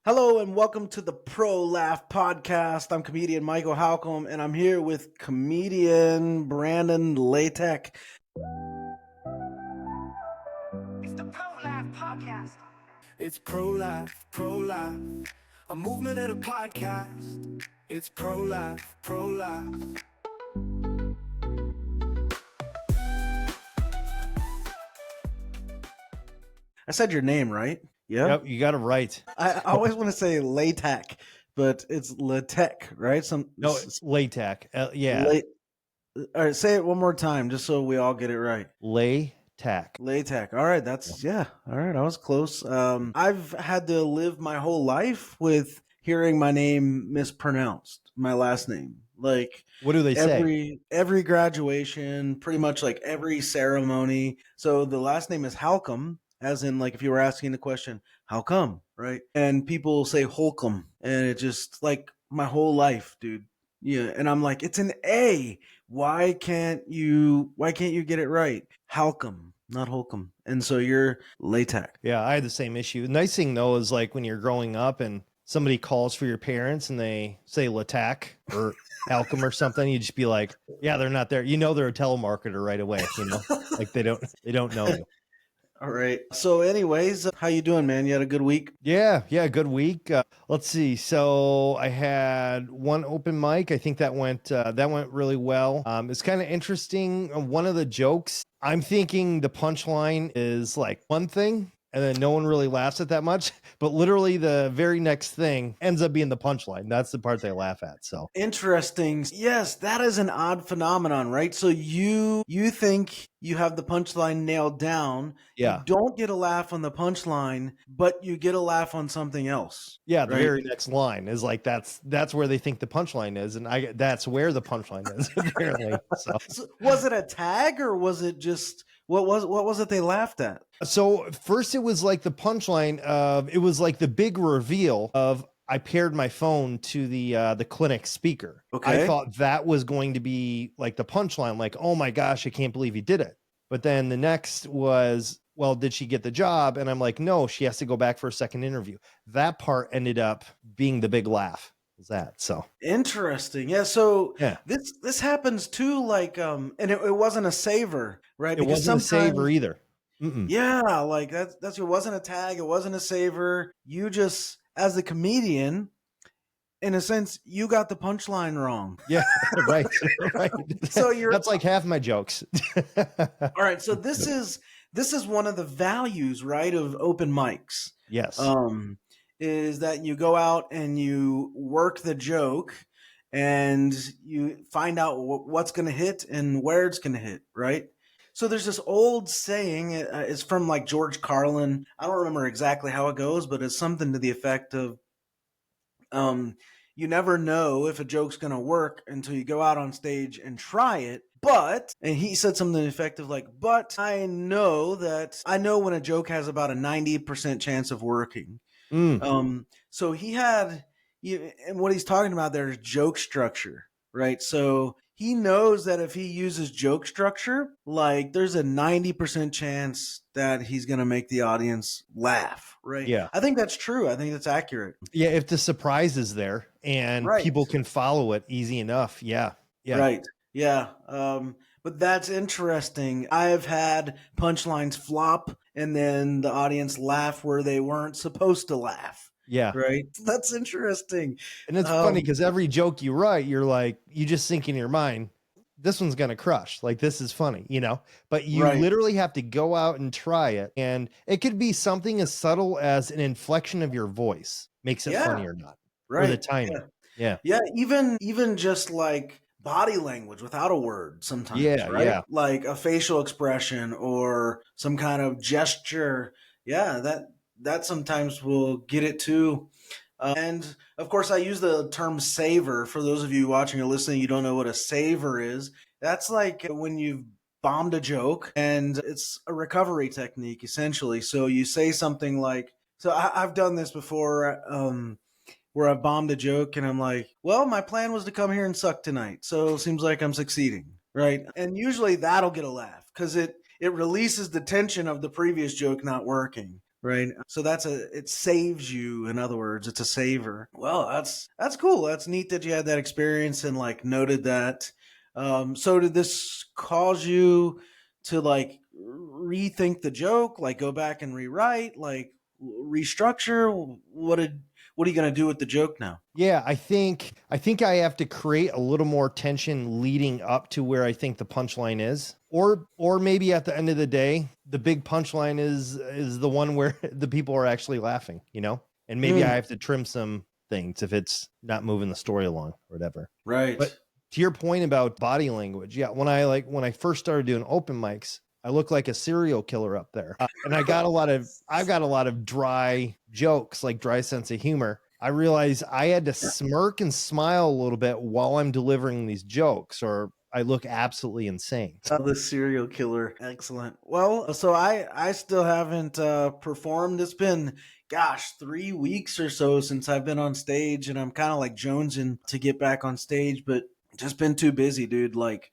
Hello and welcome to the Pro Laugh Podcast. I'm comedian Michael Halcomb and I'm here with comedian Brandon Latack. It's the Pro Laugh Podcast. It's pro life, a movement and a podcast. It's pro life. I said your name, right? Yeah. Yep, you got it right. I always want to say Latack, but it's Latack, right? No, it's Latack. Yeah, All right, say it one more time just so we all get it right. Latack. Latack. All right, all right, I was close. I've had to live my whole life with hearing my name mispronounced, my last name. Like, what do they say? Every graduation, pretty much like every ceremony. So the last name is Halcomb, as in like if you were asking the question, how come, right? And people say Holcomb, and it just like my whole life, dude. Yeah, and I'm like, it's an A. Why can't you get it right? Halcomb, not Holcomb. And so you're Latack. Yeah, I had the same issue. The nice thing though is like when you're growing up and somebody calls for your parents and they say Latack or Halcomb or something, you just be like, yeah, they're not there. You know they're a telemarketer right away. You know, like they don't know you. All right. So anyways, how you doing, man? You had a good week? Yeah, good week. Let's see. So I had one open mic. I think that went really well. It's kind of interesting. One of the jokes, I'm thinking the punchline is like one thing, and then no one really laughs at that much. But literally the very next thing ends up being the punchline. That's the part they laugh at. So interesting. Yes, that is an odd phenomenon, right? So you think you have the punchline nailed down. Yeah. You don't get a laugh on the punchline, but you get a laugh on something else. Yeah, the very next line is like that's where they think the punchline is, and that's where the punchline is apparently. So was it a tag or was it just what was it they laughed at? So first it was like the punchline of it was like the big reveal of I paired my phone to the clinic speaker. Okay. I thought that was going to be like the punchline, like, oh my gosh, I can't believe he did it. But then the next was, well, did she get the job? And I'm like, no, she has to go back for a second interview. That part ended up being the big laugh. Was that so interesting? Yeah. So yeah, this happens too. Like, and it wasn't a saver, right? It wasn't a saver either. Mm-mm. Yeah, like that's it wasn't a tag, it wasn't a saver. You just, as a comedian, in a sense, you got the punchline wrong. Yeah, right. So that's like half my jokes. All right, so this is one of the values, right, of open mics. Yes. Is that you go out and you work the joke and you find out what's going to hit and where it's going to hit, right? So there's this old saying, it's from like George Carlin. I don't remember exactly how it goes, but it's something to the effect of, you never know if a joke's going to work until you go out on stage and try it. And he said something effective like, but I know when a joke has about a 90% chance of working. So he had, and what he's talking about there is joke structure, right? So he knows that if he uses joke structure, like there's a 90% chance that he's going to make the audience laugh, right? Yeah. I think that's true. I think that's accurate. Yeah. If the surprise is there and people can follow it easy enough. Yeah. Yeah. Right. Yeah. But that's interesting. I have had punchlines flop and then the audience laugh where they weren't supposed to laugh. Yeah. Right. That's interesting. And it's funny because every joke you write, you're like, you just think in your mind, this one's going to crush. Like, this is funny, but you literally have to go out and try it. And it could be something as subtle as an inflection of your voice makes it funny or not. Right. Or the timing. Yeah. Yeah. Even just like body language without a word sometimes. Yeah. Right. Yeah. Like a facial expression or some kind of gesture. Yeah. That sometimes will get it too. And of course, I use the term saver. For those of you watching or listening, you don't know what a saver is. That's like when you've bombed a joke and it's a recovery technique, essentially. So you say something like, so I've done this before, where I've bombed a joke and I'm like, well, my plan was to come here and suck tonight. So it seems like I'm succeeding, right? And usually that'll get a laugh because it releases the tension of the previous joke not working. right? So it saves you. In other words, it's a saver. Well, that's cool. That's neat that you had that experience and like noted that. So did this cause you to like rethink the joke, like go back and rewrite, like restructure? What are you gonna do with the joke now? Yeah, I think I have to create a little more tension leading up to where I think the punchline is. Or maybe at the end of the day, the big punchline is the one where the people are actually laughing, you know? And maybe I Mm, have to trim some things if it's not moving the story along or whatever. right. But to your point about body language, yeah, when I first started doing open mics, I looked like a serial killer up there. And I've got a lot of dry jokes, like dry sense of humor. I realized I had to smirk and smile a little bit while I'm delivering these jokes, or I look absolutely insane. The serial killer. Excellent. Well, so I still haven't performed. It's been, gosh, 3 weeks or so since I've been on stage, and I'm kind of like jonesing to get back on stage, but just been too busy, dude. Like,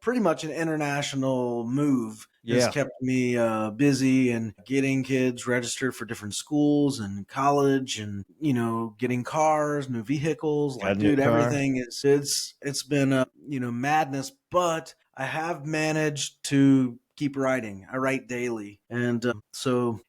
pretty much an international move has Yeah. kept me busy and getting kids registered for different schools and college, and getting cars, new vehicles. Got Like, a new dude, car. everything is it's been madness, but I have managed to keep writing. I write daily, and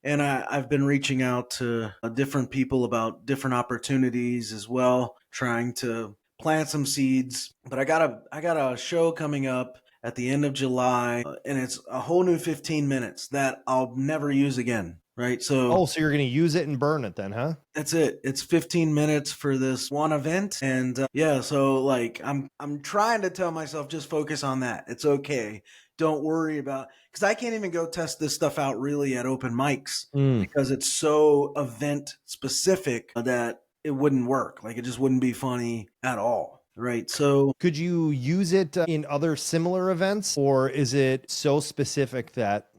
I've been reaching out to different people about different opportunities as well, trying to plant some seeds. But I got a show coming up at the end of July, and it's a whole new 15 minutes that I'll never use again. Right. So Oh, so you're going to use it and burn it then, huh? that's it. It's 15 minutes for this one event, and yeah. So like, I'm trying to tell myself just focus on that. It's okay. Don't worry about, because I can't even go test this stuff out really at open mics Mm. because it's so event specific that it wouldn't work. Like, it just wouldn't be funny at all. Right. So Could you use it in other similar events, or is it so specific that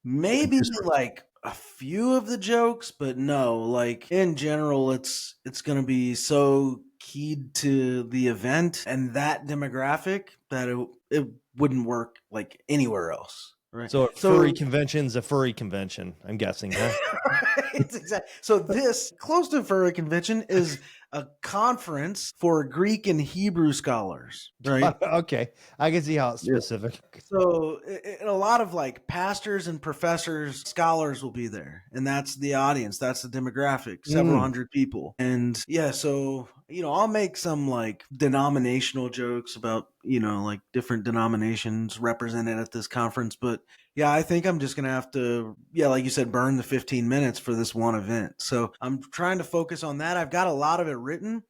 maybe just like a few of the jokes, but no, like in general, it's gonna be so keyed to the event and that demographic that it wouldn't work like anywhere else. Right. so a furry So convention's a furry convention, I'm guessing, huh? right, exactly. So this close to furry convention is a conference for Greek and Hebrew scholars. Right. Okay, I can see how it's specific. So a lot of like pastors and professors, scholars will be there, and that's the audience. That's the demographic. Several Mm. hundred people, and yeah. So I'll make some like denominational jokes about like different denominations represented at this conference. But yeah, I think I'm just gonna have to, yeah, like you said, burn the 15 minutes for this one event. So I'm trying to focus on that. I've got a lot of it written,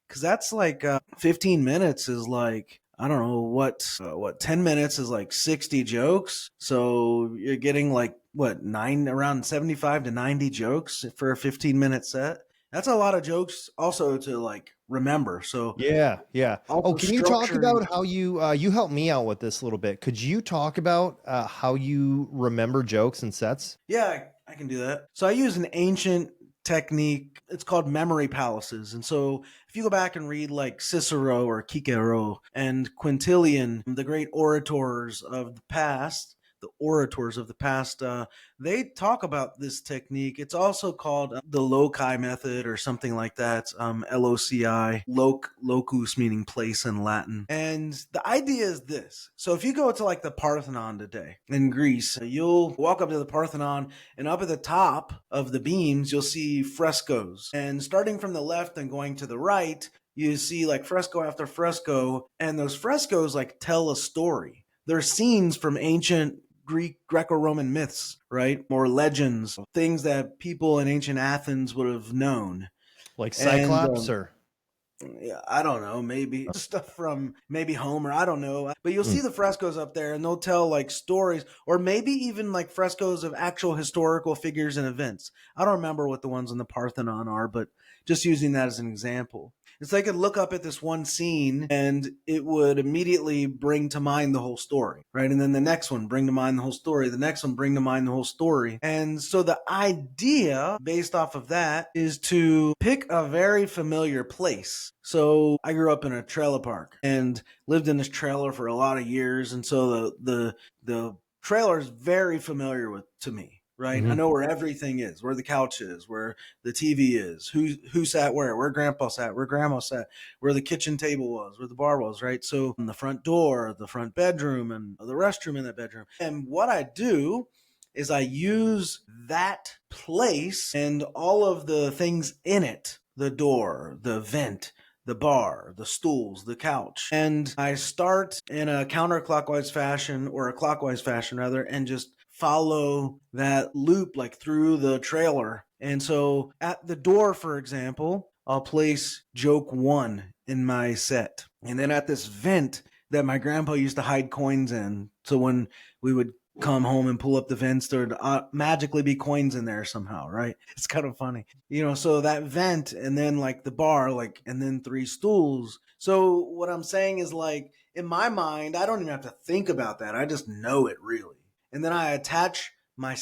because that's like 15 minutes is like, I don't know what 10 minutes is like 60 jokes, so you're getting like what, nine, around 75 to 90 jokes for a 15-minute set. That's a lot of jokes also to like remember. So Yeah, yeah. Oh, also can you talk structuring. about how you helped me out with this a little bit? Could you talk about how you remember jokes and sets? Yeah, I can do that. So I use an ancient technique. It's called memory palaces. And so if you go back and read like Cicero or Cicero and Quintilian, the great orators of the past, they talk about this technique. It's also called the loci method or something like that. LOCI, locus meaning place in Latin. And the idea is this. So if you go to like the Parthenon today in Greece, you'll walk up to the Parthenon, and up at the top of the beams, you'll see frescoes. And starting from the left and going to the right, you see like fresco after fresco, and those frescoes like tell a story. They're scenes from ancient Greco-Roman myths, right? Or legends, things that people in ancient Athens would have known. Like And Cyclops or yeah, I don't know, maybe stuff from maybe Homer, I don't know. But you'll Mm. see the frescoes up there, and they'll tell like stories, or maybe even like frescoes of actual historical figures and events. I don't remember what the ones on the Parthenon are, but just using that as an example. It's like I could look up at this one scene and it would immediately bring to mind the whole story, right? And then the next one, bring to mind the whole story. The next one, bring to mind the whole story. And so the idea based off of that is to pick a very familiar place. So I grew up in a trailer park and lived in this trailer for a lot of years. And so the trailer is very familiar to me. right? I Mhm. know where everything is, where the couch is, where the TV is, who sat where grandpa sat, where grandma sat, where the kitchen table was, where the bar was, right? So the front door, the front bedroom, and the restroom in that bedroom. And what I do is I use that place and all of the things in it, the door, the vent, the bar, the stools, the couch. And I start in a counterclockwise fashion, or a clockwise fashion rather, and just follow that loop like through the trailer. And so at the door, for example, I'll place joke one in my set. And then at this vent that my grandpa used to hide coins in. So when we would come home and pull up the vents, there'd magically be coins in there somehow, right? It's kind of funny, so that vent, and then like the bar, like, and then three stools. So what I'm saying is, like, in my mind, I don't even have to think about that. I just know it really. And then I attach my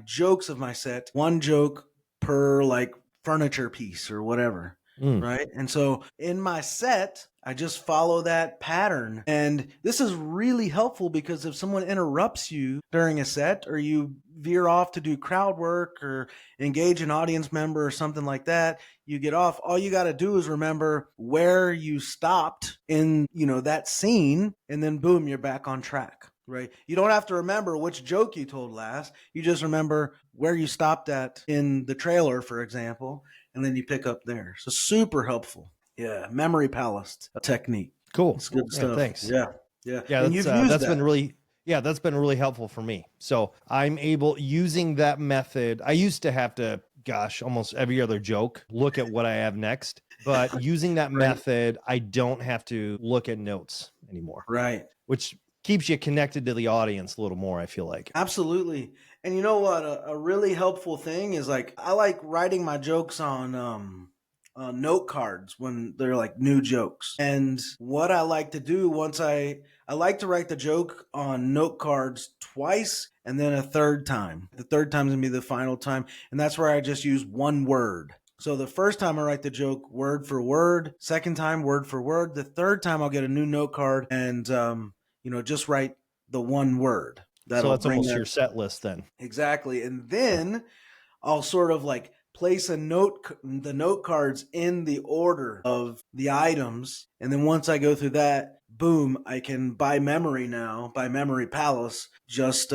jokes of my set, one joke per like furniture piece or whatever. Mm. Right. And so in my set, I just follow that pattern. And this is really helpful because if someone interrupts you during a set, or you veer off to do crowd work or engage an audience member or something like that, you get off. All you got to do is remember where you stopped in, that scene, and then boom, you're back on track. Right. You don't have to remember which joke you told last. You just remember where you stopped at in the trailer, for example, and then you pick up there. So super helpful. Yeah. Memory palace technique. Cool. It's good Yeah, stuff. thanks. Yeah. Yeah. Yeah, And you've used that's been that. really that's been really helpful for me. So I'm able, using that method. I used to have to, gosh, almost every other joke, look at what I have next. But using that Right. method, I don't have to look at notes anymore, Right. which keeps you connected to the audience a little more, I feel like. Absolutely. And you know what? A really helpful thing is, like, I like writing my jokes on note cards when they're like new jokes. And what I like to do once I like to write the joke on note cards twice and then a third time. The third time is gonna be the final time. And that's where I just use one word. So the first time I write the joke word for word, second time word for word, the third time I'll get a new note card and just write the one word. So That'll that's bring almost that your set list then. exactly. And then I'll sort of like place the note cards in the order of the items. And then once I go through that, boom, I can by memory palace, just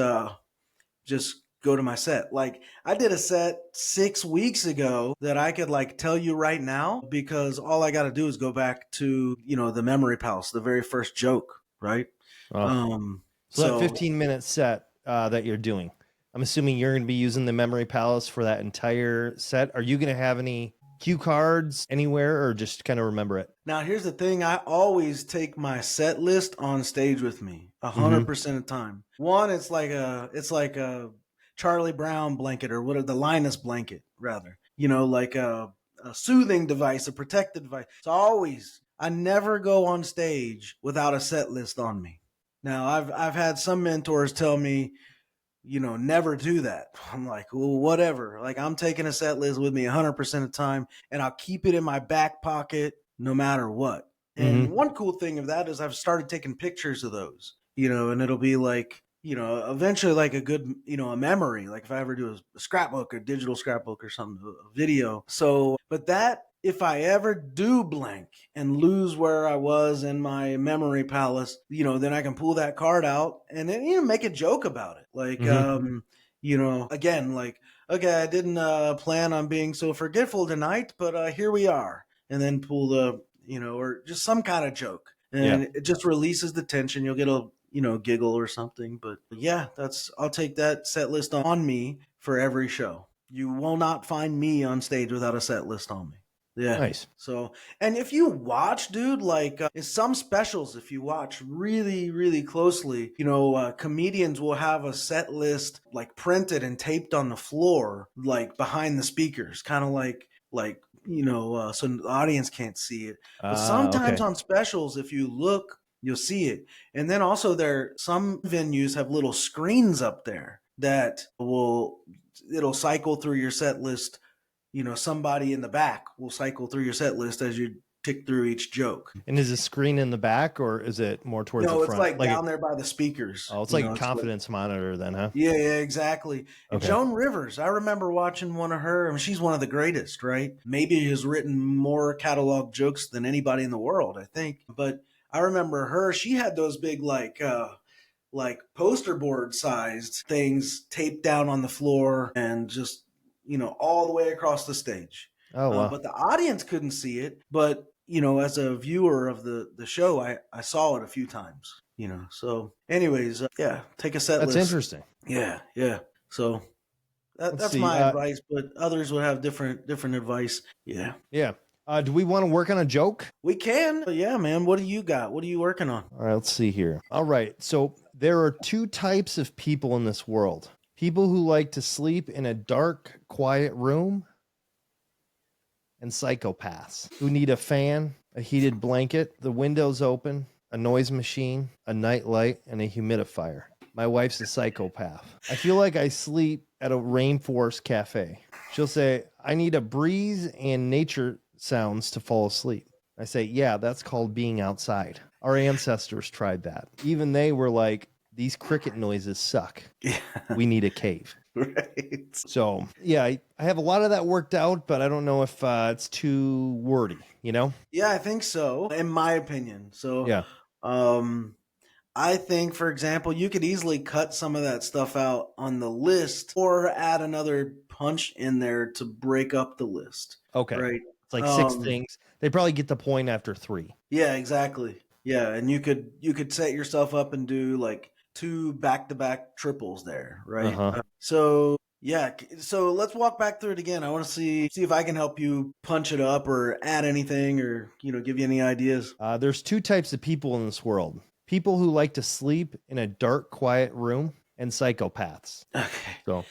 go to my set. Like, I did a set 6 weeks ago that I could like tell you right now, because all I got to do is go back to, the memory palace, the very first joke. Right. Uh, Um, so that so 15-minute set that you're doing, I'm assuming you're going to be using the memory palace for that entire set. Are you going to have any cue cards anywhere, or just kind of remember it? now here's the thing. I always take my set list on stage with me Mm-hmm. 100% of the time. One, it's like a Charlie Brown blanket, or what, the Linus blanket rather, like a soothing device, a protective device. I never go on stage without a set list on me. Now I've had some mentors tell me, never do that. I'm like, well, whatever. Like, I'm taking a set list with me 100% of the time, and I'll keep it in my back pocket no matter what. And Mm-hmm. one cool thing of that is I've started taking pictures of those, and it'll be like, eventually like a good, a memory. Like if I ever do a scrapbook, or digital scrapbook or something, a video. So, but that, if I ever do blank and lose where I was in my memory palace, then I can pull that card out and then, make a joke about it. Like, Mm-hmm. again, like, okay, I didn't plan on being so forgetful tonight, but here we are. And then pull the, or just some kind of joke. Yeah. And it just releases the tension. You'll get a, giggle or something. But yeah, I'll take that set list on me for every show. You will not find me on stage without a set list on me. Yeah. Nice. So, and if you watch, dude, like in some specials, if you watch really, really closely, comedians will have a set list like printed and taped on the floor, like behind the speakers, kind of like, so the audience can't see it. But sometimes Okay. on specials, if you look, you'll see it. And then also some venues have little screens up there that it'll cycle through your set list. Somebody in the back will cycle through your set list as you're tick through each joke. And is the screen in the back or is it more towards the No, it's front? like down there by the speakers. Oh, it's like a confidence monitor then, huh? Yeah, yeah, exactly. And Okay. Joan Rivers, I remember watching one of her. I mean, she's one of the greatest, right? Maybe has written more catalog jokes than anybody in the world, I think. But I remember her. She had those big like poster board sized things taped down on the floor and just all the way across the stage. Oh, wow. But the audience couldn't see it. But as a viewer of the show, I saw it a few times. So anyways, yeah, take a set That's list. interesting. Yeah, yeah. So that's see, my advice, but others would have different advice. Yeah. Yeah. Do we want to work on a joke? We can. But yeah, man. What do you got? What are you working on? All right, let's see here. All right. So there are two types of people in this world. People who like to sleep in a dark, quiet room, and psychopaths who need a fan, a heated blanket, the windows open, a noise machine, a night light, and a humidifier. My wife's a psychopath. I feel like I sleep at a rainforest cafe. She'll say, I need a breeze and nature sounds to fall asleep. I say, yeah, that's called being outside. Our ancestors tried that. Even they were like, these cricket noises suck. Yeah. We need a cave. Right. So, yeah, I have a lot of that worked out, but I don't know if it's too wordy, Yeah, I think so, in my opinion. So, Yeah. I think, for example, you could easily cut some of that stuff out on the list or add another punch in there to break up the list. Okay. Right. It's like 6 things. They probably get the point after 3. Yeah, exactly. Yeah, and you could set yourself up and do like 2 back-to-back triples there, right? Uh-huh. So yeah, so let's walk back through it again. I want to see if I can help you punch it up or add anything or give you any ideas. There's 2 types of people in this world. People who like to sleep in a dark, quiet room and psychopaths. Okay.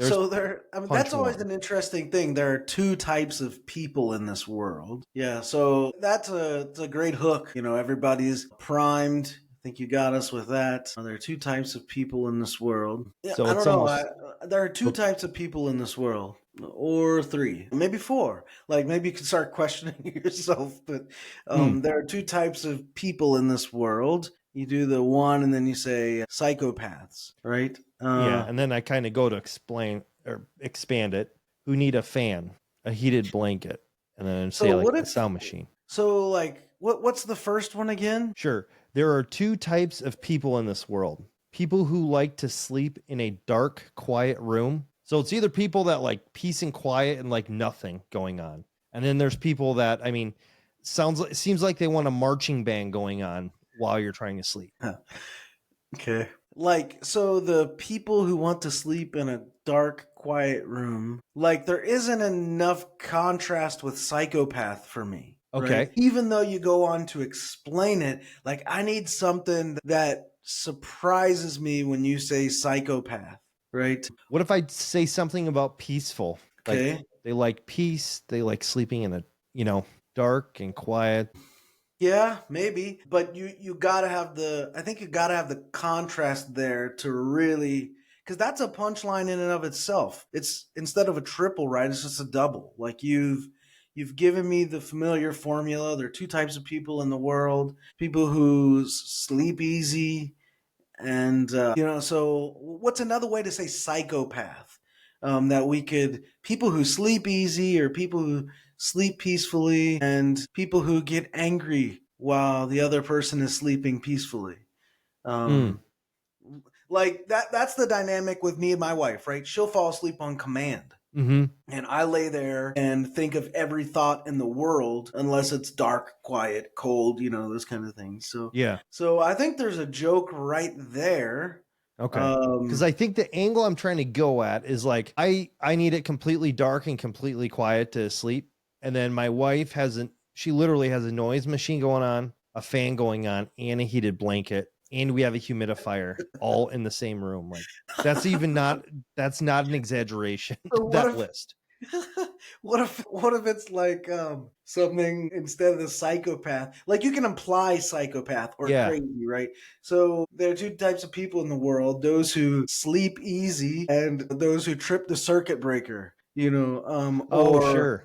So that's always an interesting thing. There are 2 types of people in this world. Yeah, so it's a great hook. Everybody's primed. I think you got us with that. There are 2 types of people in this world. Yeah, So I it's don't know. There are 2 types of people in this world. Or 3, maybe 4. Like maybe you can start questioning yourself. But there are 2 types of people in this world. You do the one, and then you say psychopaths, right? Yeah, and then I kind of go to explain or expand it. Who need a fan, a heated blanket, and then say like a sound machine. So like, what's the first one again? Sure. There are 2 types of people in this world. People who like to sleep in a dark, quiet room. So it's either people that like peace and quiet and like nothing going on. And then there's people that, seems like they want a marching band going on while you're trying to sleep. Huh. Okay. Like, so the people who want to sleep in a dark, quiet room, like there isn't enough contrast with psychopath for me. Okay. Right? Even though you go on to explain it, like I need something that surprises me when you say psychopath, right? What if I say something about peaceful? Okay. Like they like peace. They like sleeping in a, dark and quiet. Yeah, maybe, but you gotta have I think you gotta have the contrast there to really, because that's a punchline in and of itself. It's instead of a triple, right? It's just a double. Like you've given me the familiar formula. There are 2 types of people in the world: people who sleep easy, and So what's another way to say psychopath? That we could people who sleep easy, or people who sleep peacefully, and people who get angry while the other person is sleeping peacefully. Like that's the dynamic with me and my wife, right? She'll fall asleep on command. Mm-hmm. And I lay there and think of every thought in the world, unless it's dark, quiet, cold, those kind of things. So yeah. So I think there's a joke right there. Okay. Because I think the angle I'm trying to go at is like I need it completely dark and completely quiet to sleep. And then my wife she literally has a noise machine going on, a fan going on, and a heated blanket. And we have a humidifier all in the same room. Like that's not an exaggeration. So that list. What if it's like something instead of the psychopath? Like you can imply psychopath or crazy, right? So there are 2 types of people in the world: those who sleep easy and those who trip the circuit breaker. Sure.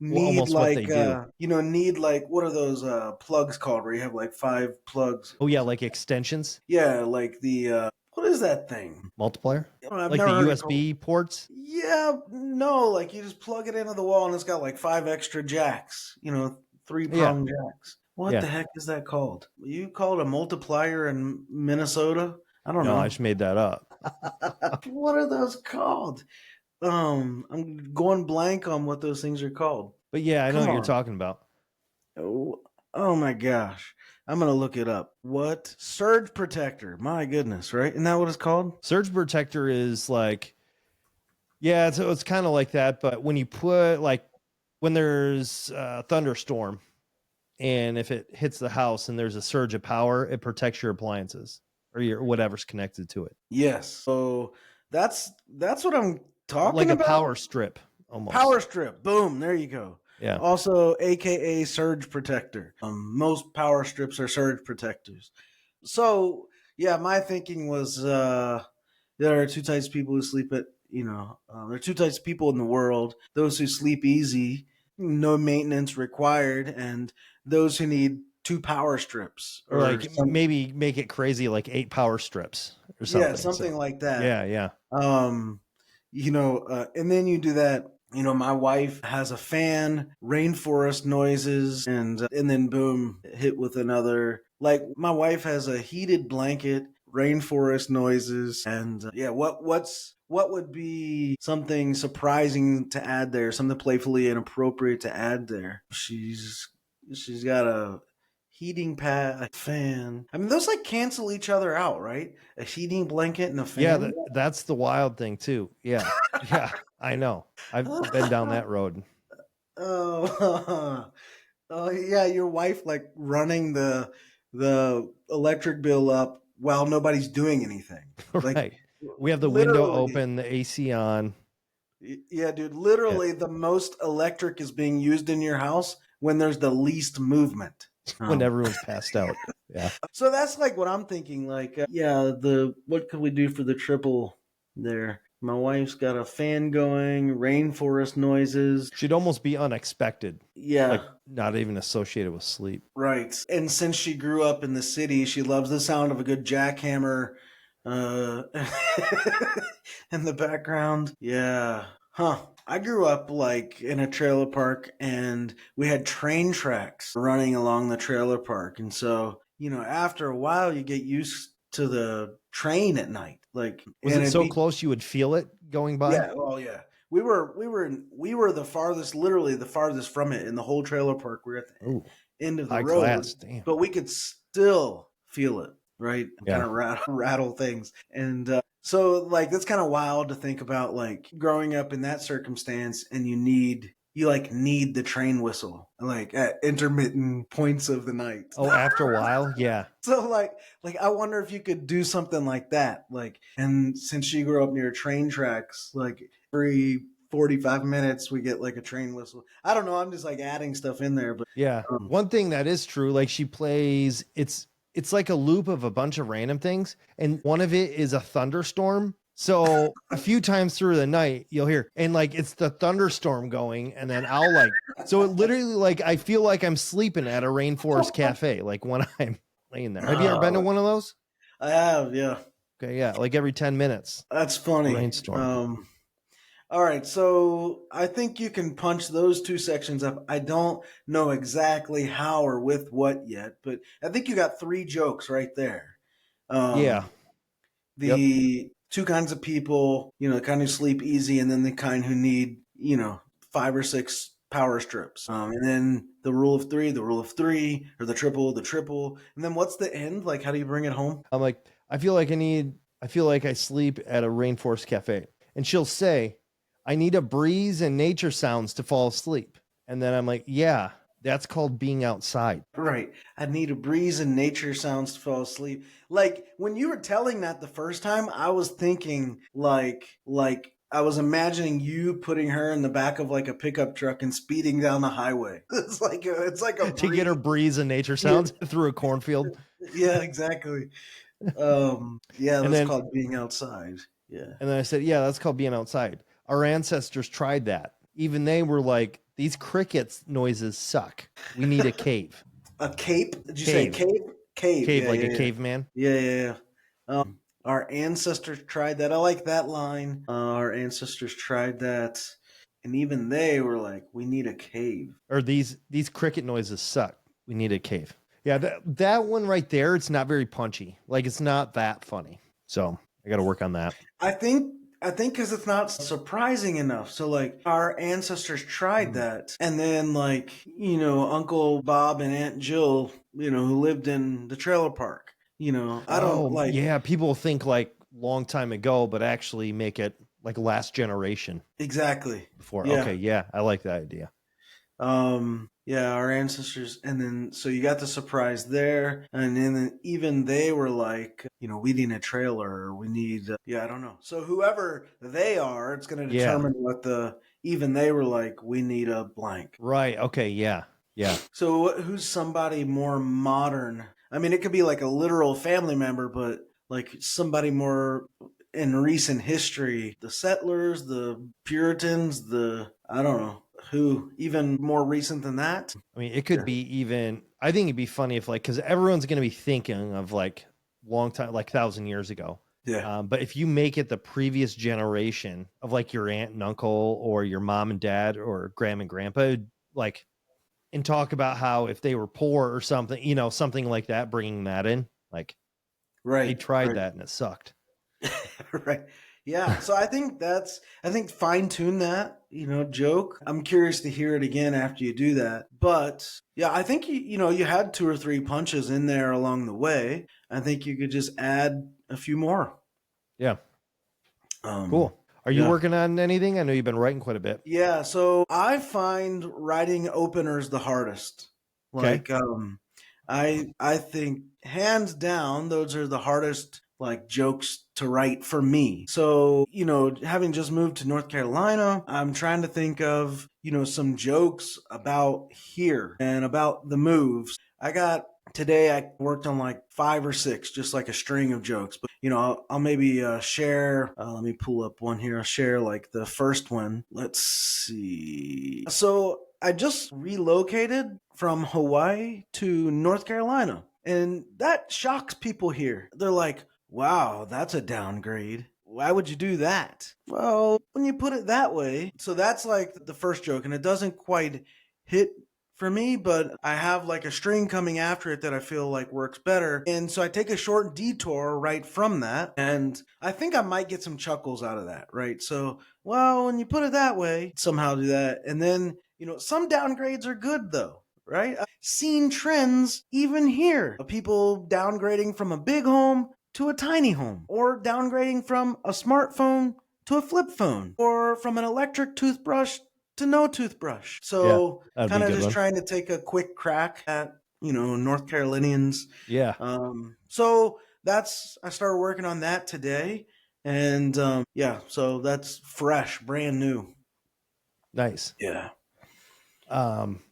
need almost what they like do. need like what are those plugs called where you have like 5 plugs? Oh yeah, like extensions, Yeah, like the what is that thing? multiplier, I've like the never heard it called. USB ports. Yeah, no, like you just plug it into the wall and it's got like 5 extra jacks, 3 Yeah, prong jacks. What yeah. the heck is that called? You call it a multiplier in Minnesota? I don't No, I know. just made that up. What are those called? I'm going blank on what those things are called. But yeah, I know Come what you're on. talking about. Oh, oh my gosh. I'm gonna look it up. What? Surge protector. My goodness, right? Isn't that what it's called? Surge protector is like, yeah, it's kind of like that. But when you put like when there's a thunderstorm and if it hits the house and there's a surge of power, it protects your appliances or your whatever's connected to it, Yes. So that's what I'm like talking a about. power strip almost. Power strip. Boom. There you go. Yeah. Also, AKA surge protector. Most power strips are surge protectors. So yeah, my thinking was there are 2 types of people who sleep at there are 2 types of people in the world: those who sleep easy, no maintenance required, and those who need 2 power strips Or or like some maybe make it crazy, like 8 power strips or yeah something. So something like that. yeah, yeah. Um, and then you do that. My wife has a fan, rainforest noises, and then boom, hit with another. Like my wife has a heated blanket, rainforest noises, and yeah, what would be something surprising to add there, something playfully inappropriate to add there? She's got a heating pad, a fan. I mean, those like cancel each other out, right? A heating blanket and a Yeah, fan. that's the wild thing too. Yeah. Yeah, I know. I've been down that road. Oh, oh yeah, your wife like running the electric bill up while nobody's doing anything. Like Right. We have the window literally, open, the AC on. yeah, dude. Yeah. Literally, the most electric is being used in your house when there's the least movement. When Um, everyone's passed out. Yeah. so that's like what I'm thinking. Like, yeah, the what could we do for the triple there? My wife's got a fan going, rainforest noises. Should almost be unexpected, like Yeah, not even associated with sleep. right. And since she grew up in the city, she loves the sound of a good jackhammer uh, in the background. Yeah. Huh. I grew up like in a trailer park and we had train tracks running along the trailer park. And so, after a while you get used to the train at night. Like Was and it it'd so be close you would feel it going by? yeah, oh yeah. We were the farthest, literally the farthest from it in the whole trailer park. We were at the Oh, end of the high road, class. Damn. but we could still feel it, right? Kind Yeah. of rattle things. And so like that's kind of wild to think about like growing up in that circumstance and you like need the train whistle like at intermittent points of the night. Oh, after a while? Yeah. So like I wonder if you could do something like that. Like and since she grew up near train tracks, like every 45 minutes we get like a train whistle. I don't know, I'm just like adding stuff in there, but Yeah. One thing that is true, like she plays, it's like a loop of a bunch of random things, and one of it is a thunderstorm. So a few times through the night, you'll hear, and like it's the thunderstorm going, and then I'll like, so it literally like I feel like I'm sleeping at a rainforest cafe, like when I'm laying there. Have you ever been to one of those? I have, yeah. Okay, yeah, like every 10 minutes, That's a funny. rainstorm. All right, so I think you can punch those 2 sections up. I don't know exactly how or with what yet, but I think you got 3 jokes right there. Yeah. Um, Yep. the 2 kinds of people, the kind who sleep easy, and then the kind who need, 5 or 6 power strips. And then the rule of three, or the triple. And then what's the end? Like, how do you bring it home? I'm like, I feel like I sleep at a rainforest cafe. And she'll say, I need a breeze and nature sounds to fall asleep. And then I'm like, yeah, that's called being outside. Right. I need a breeze and nature sounds to fall asleep. Like when you were telling that the first time, I was thinking like I was imagining you putting her in the back of like a pickup truck and speeding down the highway. It's like a To get her breeze. breeze and nature Yeah, sounds through a cornfield. yeah, exactly. Yeah, And that's then called being outside. Yeah. and then I said, yeah, that's called being outside. Our ancestors tried that. Even they were like, these crickets noises suck. We need a cave. A cape? Did you say Cave. cave? Cave. Cave Yeah, like yeah, a yeah. caveman. Yeah, yeah, yeah. Our ancestors tried that. I like that line. Our ancestors tried that, and even they were like, "We need a cave." Or these cricket noises suck. We need a cave. Yeah, that one right there, it's not very punchy. Like it's not that funny. So I got to work on that. I think because it's not surprising enough. So like our ancestors tried that, and then like Uncle Bob and Aunt Jill, who lived in the trailer park. I don't Oh like yeah, people think like long time ago, but actually make it like last generation exactly. before. Yeah. Okay, yeah, I like that idea. Yeah, our ancestors, and then so you got the surprise there, and then even they were like, we need a trailer, or we need, yeah, I don't know. So whoever they are, it's going to Yeah. determine what even they were like, we need a blank. Right. Okay. Yeah. Yeah. So who's somebody more modern? I mean, it could be like a literal family member, but like somebody more in recent history, the settlers, the Puritans, I don't know who, even more recent than that. I mean, it could be even. I think it'd be funny if like because everyone's going to be thinking of like long time, like 1,000 years ago. Yeah. But if you make it the previous generation of like your aunt and uncle or your mom and dad or grandma and grandpa, like, and talk about how if they were poor or something, something like that, bringing that in, like Right. they tried right. that and it sucked. Right. Yeah. So I think fine tune that, joke. I'm curious to hear it again after you do that. But yeah, I think you had 2 or 3 punches in there along the way. I think you could just add a few more. Yeah. Um, Cool. Are you yeah. working on anything? I know you've been writing quite a bit. Yeah, so I find writing openers the hardest. Okay. Like I think hands down those are the hardest like jokes to write for me. So, having just moved to North Carolina, I'm trying to think of, some jokes about here and about the moves. Today I worked on like 5 or 6, just like a string of jokes. But I'll maybe share. Let me pull up one here. I'll share like the first one. Let's see. So I just relocated from Hawaii to North Carolina, and that shocks people here. They're like, "Wow, that's a downgrade. Why would you do that?" Well, when you put it that way, so that's like the first joke, and it doesn't quite hit for me, but I have like a string coming after it that I feel like works better. And so I take a short detour right from that, and I think I might get some chuckles out of that, right? So, well, when you put it that way, somehow do that. And then, some downgrades are good though, right? I've seen trends even here. People downgrading from a big home to a tiny home, or downgrading from a smartphone to a flip phone, or from an electric toothbrush to no toothbrush. So that'd be a kind of good just one. trying to take a quick crack at, North Carolinians. Yeah. So I started working on that today. And yeah, so that's fresh, brand new. Nice. Yeah.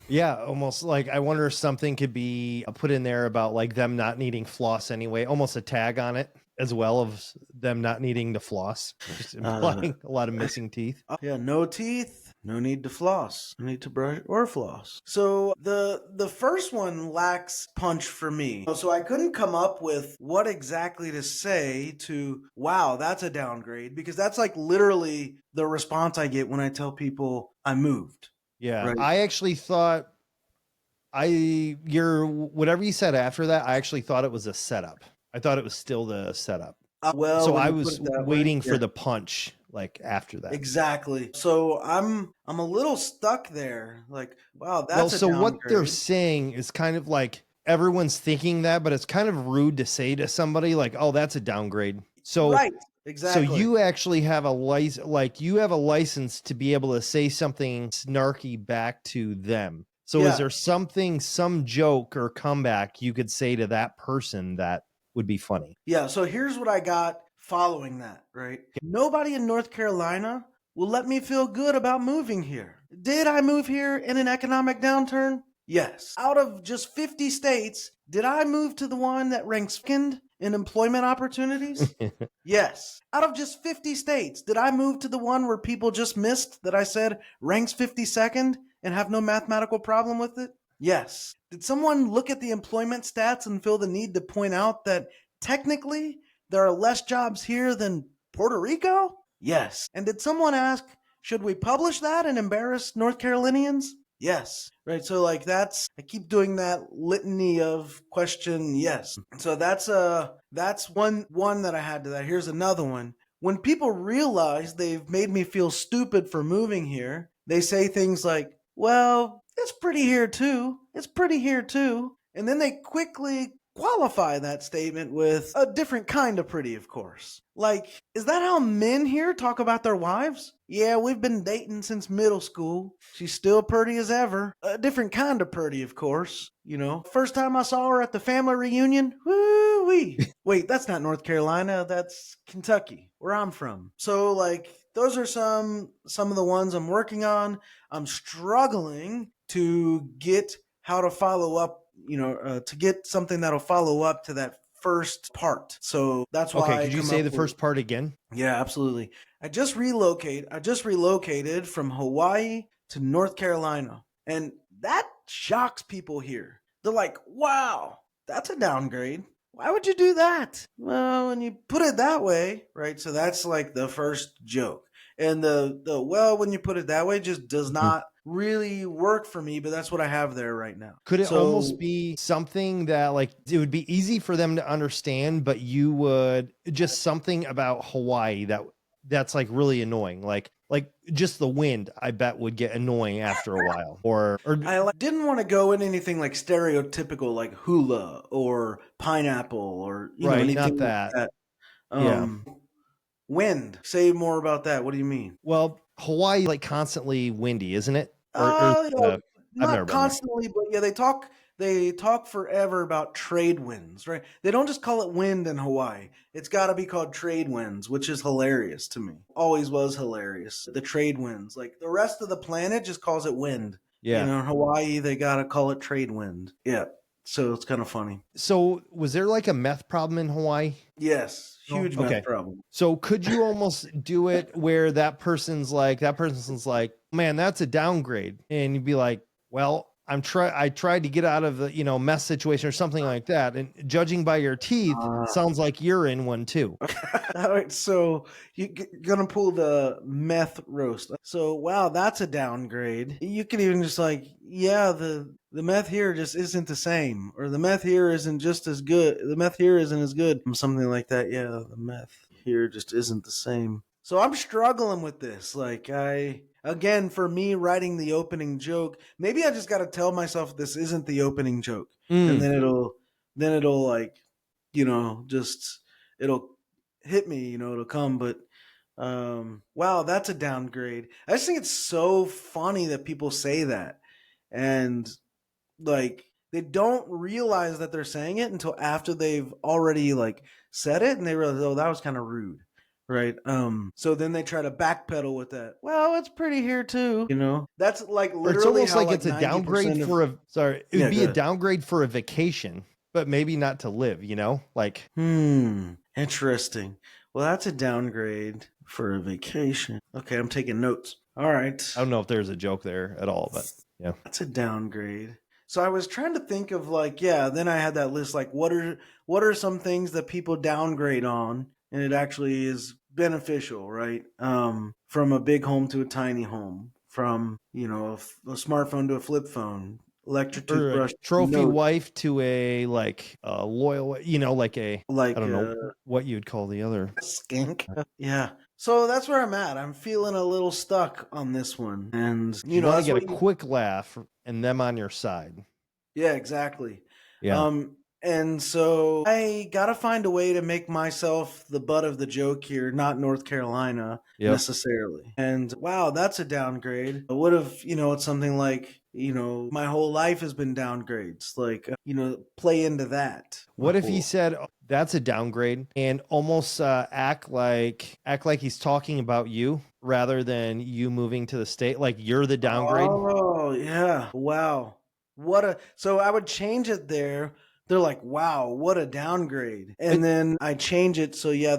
Yeah, almost like I wonder if something could be put in there about like them not needing floss anyway, almost a tag on it as well of them not needing to floss, just implying a lot of missing teeth. Yeah, no teeth, no need to floss, no need to brush or floss. So the first one lacks punch for me. So I couldn't come up with what exactly to say to, wow, that's a downgrade, because that's like literally the response I get when I tell people I moved. Yeah, Right. I actually thought whatever you said after that, I actually thought it was a setup. I thought it was still the setup. Well, So when I you put was it that way, waiting for yeah. the punch like after that. Exactly. So I'm a little stuck there. Like, wow, Well, that's a so what they're downgrade. saying is kind of like everyone's thinking that, but it's kind of rude to say to somebody like, "Oh, that's a downgrade." So Right. so Exactly. you actually have a license, like you have a license to be able to say something snarky back to them. So is Yeah. there something, some joke or comeback you could say to that person that would be funny? Yeah, so here's what I got following that, right? Nobody in North Carolina will let me feel good about moving here. Did I move here in an economic downturn? Yes. Out of just 50 states, did I move to the one that ranks second in employment opportunities? Yes. Out of just 50 states, did I move to the one where people just missed that I said ranks 52nd and have no mathematical problem with it? Yes. Did someone look at the employment stats and feel the need to point out that technically there are less jobs here than Puerto Rico? Yes. And did someone ask, should we publish that and embarrass North Carolinians? Yes. Right. So like I keep doing that litany of question yes. So that's one that I had to that. Here's another one. When people realize they've made me feel stupid for moving here, they say things like, well, it's pretty here too. It's pretty here too. And then they quickly qualify that statement with a different kind of pretty, of course. Like, is that how men here talk about their wives? Yeah, we've been dating since middle school. She's still pretty as ever. A different kind of pretty, of course. You know, first time I saw her at the family reunion, woo-wee. Wait, that's not North Carolina, that's Kentucky, where I'm from. So, like, those are some of the ones I'm working on. I'm struggling to get how to follow up, to get something that'll follow up to that first part. So that's why. Okay, could you say the first part again? Yeah, absolutely. I just relocated from Hawaii to North Carolina. And that shocks people here. They're like, wow, that's a downgrade. Why would you do that? Well, when you put it that way, right? So that's like the first joke. And the well, when you put it that way, just does not really work for me, but that's what I have there right now. Could it almost be something that like it would be easy for them to understand, but you would just something about Hawaii that's like really annoying, like just the wind, I bet would get annoying after a while. Or I didn't want to go in anything like stereotypical, like hula or pineapple or anything not that. Like that. Wind. Say more about that. What do you mean? Well, Hawaii like constantly windy, isn't it? Not constantly, but yeah, they talk forever about trade winds, right? They don't just call it wind in Hawaii. It's got to be called trade winds, which is hilarious to me. Always was hilarious. The trade winds. Like the rest of the planet just calls it wind. Yeah. In Hawaii, they got to call it trade wind. Yeah. So it's kind of funny. So was there like a meth problem in Hawaii? Yes. Huge meth problem. So could you almost do it where that person's like, man, that's a downgrade. And you'd be like, well, I tried to get out of the, mess situation or something like that. And judging by your teeth, sounds like you're in one too. All right. So you're going to pull the meth roast. So, wow, that's a downgrade. You could even just like, yeah, the meth here just isn't the same, or the meth here isn't just as good. The meth here isn't as good. Something like that. Yeah, the meth here just isn't the same. So I'm struggling with this. Like again, for me writing the opening joke, maybe I just got to tell myself this isn't the opening joke. And then it'll like, just, it'll hit me, it'll come. But wow, that's a downgrade. I just think it's so funny that people say that. And like, they don't realize that they're saying it until after they've already like said it, and they realize, oh, that was kind of rude. Right. So then they try to backpedal with that. Well, it's pretty here too. That's like literally. It's almost how, like it's a downgrade for a. Sorry, it would be a downgrade for a vacation, but maybe not to live. Like. Interesting. Well, that's a downgrade for a vacation. Okay, I'm taking notes. All right. I don't know if there's a joke there at all, but yeah, that's a downgrade. So I was trying to think of like, yeah. Then I had that list. Like, what are some things that people downgrade on, and it actually is beneficial, right? From a big home to a tiny home, from a smartphone to a flip phone, electric toothbrush, trophy wife to a like loyal, like I don't know what you'd call the other skink. Yeah. So that's where I'm at. I'm feeling a little stuck on this one, and you want to get a quick laugh and them on your side. Yeah, exactly. Yeah. And so I got to find a way to make myself the butt of the joke here, not North Carolina necessarily. And wow, that's a downgrade. I would have, it's something like, my whole life has been downgrades. Like, play into that. What if he said that's a downgrade and almost act like he's talking about you rather than you moving to the state? Like you're the downgrade. Oh, yeah. Wow. So I would change it there they're like, wow, what a downgrade. And then I change it. So yeah,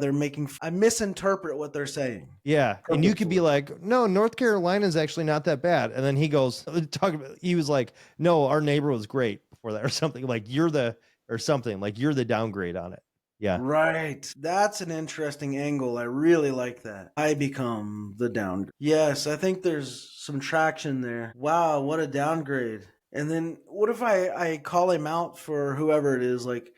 I misinterpret what they're saying. Yeah. And you could be Purposefully. like, no, North Carolina is actually not that bad. And then he goes, he was like, no, our neighbor was great before that, or something like you're the downgrade on it. Yeah. Right. That's an interesting angle. I really like that. I become the downgrade. Yes, I think there's some traction there. Wow, what a downgrade. And then what if I call him out for whoever it is, like,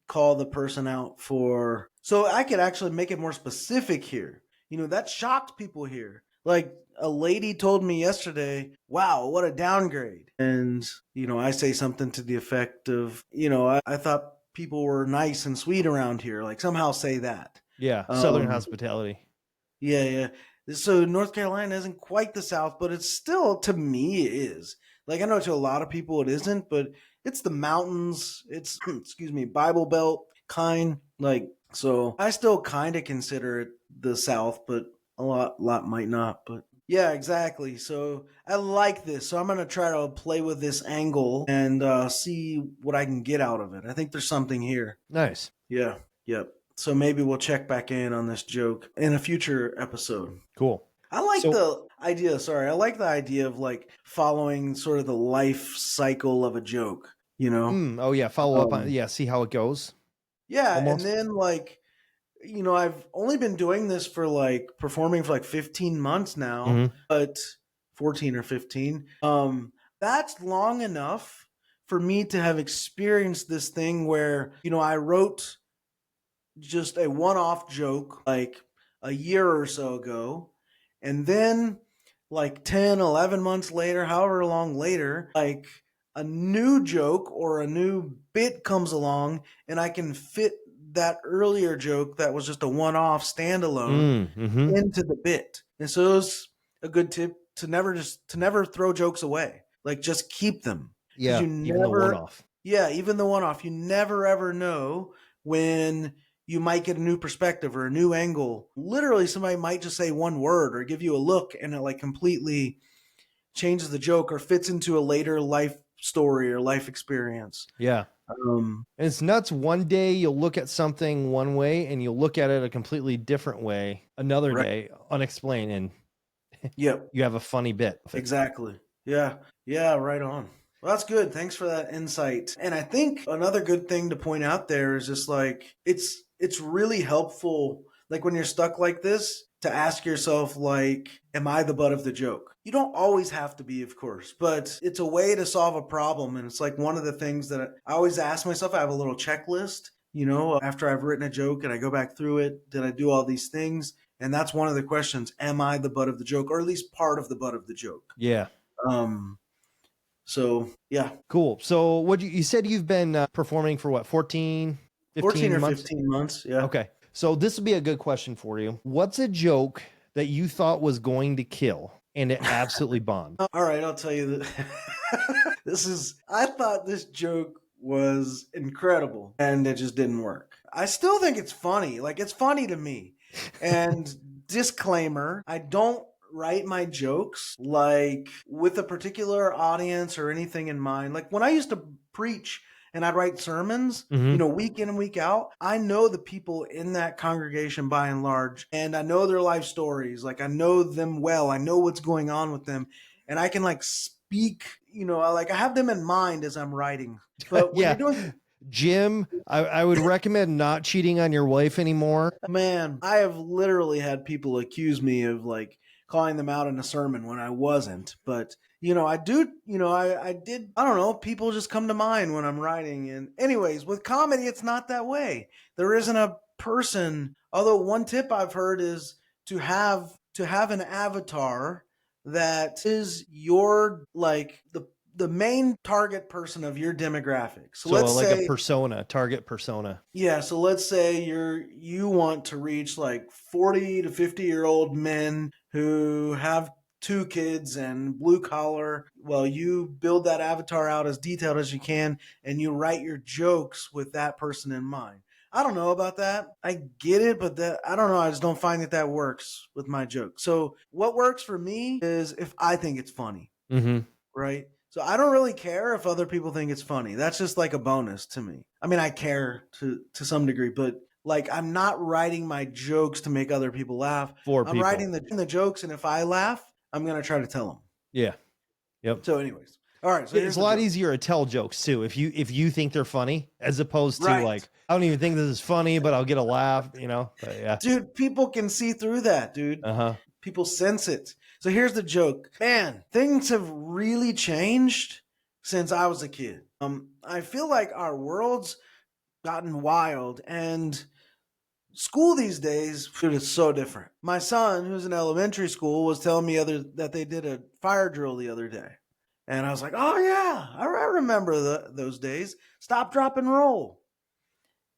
call the person out for. So I could actually make it more specific here. That shocked people here. Like a lady told me yesterday, wow, what a downgrade. And, I say something to the effect of, I thought people were nice and sweet around here. Like somehow say that. Yeah. Southern hospitality. Yeah, yeah. So North Carolina isn't quite the South, but it's still, to me, it is. Like I know to a lot of people it isn't, but it's the mountains. It's excuse me, Bible Belt kind. Like so, I still kind of consider it the South, but a lot might not. But yeah, exactly. So I like this. So I'm gonna try to play with this angle and see what I can get out of it. I think there's something here. Nice. Yeah. Yep. So maybe we'll check back in on this joke in a future episode. Cool. I like the idea. Sorry, I like the idea of like following sort of the life cycle of a joke. Oh yeah. Follow up on see how it goes. Yeah, Almost. and then like I've only been doing this for like performing for like 15 months now, but 14 or 15. That's long enough for me to have experienced this thing where I wrote just a one-off joke like a year or so ago, and then like 10, 11 months later, however long later, like a new joke or a new bit comes along and I can fit that earlier joke that was just a one-off standalone into the bit. And so it's a good tip to never throw jokes away. Like just keep them. Yeah, You even the never one-off. Yeah, even the one-off. You never ever know when you might get a new perspective or a new angle. Literally, somebody might just say one word or give you a look and it like completely changes the joke or fits into a later life story or life experience. Yeah. And it's nuts. One day you'll look at something one way and you'll look at it a completely different way another day, unexplained, and yep, you have a funny bit. Exactly. Yeah. Yeah, right on. Well, that's good. Thanks for that insight. And I think another good thing to point out there is just like it's really helpful like when you're stuck like this to ask yourself like am I the butt of the joke? You don't always have to be, of course, but it's a way to solve a problem and it's like one of the things that I always ask myself. I have a little checklist, after I've written a joke and I go back through it, did I do all these things? And that's one of the questions. Am I the butt of the joke or at least part of the butt of the joke? Yeah. So yeah. Cool. So what you said you've been performing for what, 14 or months? 15 months. Yeah. Okay. So this would be a good question for you. What's a joke that you thought was going to kill and it absolutely bombed? All right, I'll tell you that I thought this joke was incredible and it just didn't work. I still think it's funny. Like it's funny to me. And disclaimer, I don't write my jokes like with a particular audience or anything in mind. Like when I used to preach and I'd write sermons, week in and week out, I know the people in that congregation by and large, and I know their life stories. Like I know them well. I know what's going on with them. And I can like speak, like I have them in mind as I'm writing. But when you're doing Jim, I would recommend not cheating on your wife anymore. Man, I have literally had people accuse me of like calling them out in a sermon when I wasn't. But, I do, I did, I don't know, people just come to mind when I'm writing. And anyways, with comedy, it's not that way. There isn't a person, although one tip I've heard is to have an avatar that is your, like, the main target person of your demographic. So let's like say a target persona. Yeah, so let's say you want to reach like 40 to 50-year-old men who have 2 kids and blue collar. Well, you build that avatar out as detailed as you can and you write your jokes with that person in mind. I don't know about that. I get it, but I don't know. I just don't find that works with my joke. So what works for me is if I think it's funny, right? So I don't really care if other people think it's funny. That's just like a bonus to me. I mean, I care to some degree, but like I'm not writing my jokes to make other people laugh. For I'm people. writing the jokes, and if I laugh, I'm gonna try to tell them. Yeah. Yep. So, anyways, all right. So It's here's a the lot joke. easier to tell jokes too if you think they're funny, as opposed to Right. like, I don't even think this is funny, but I'll get a laugh, you know. But yeah. Dude, people can see through that, dude. Uh-huh. People sense it. So here's the joke. Man, things have really changed since I was a kid. I feel like our world's gotten wild, and school these days, dude, is so different. My son, who's in elementary school, was telling me that they did a fire drill the other day. And I was like, oh yeah, I remember those days. Stop, drop, and roll.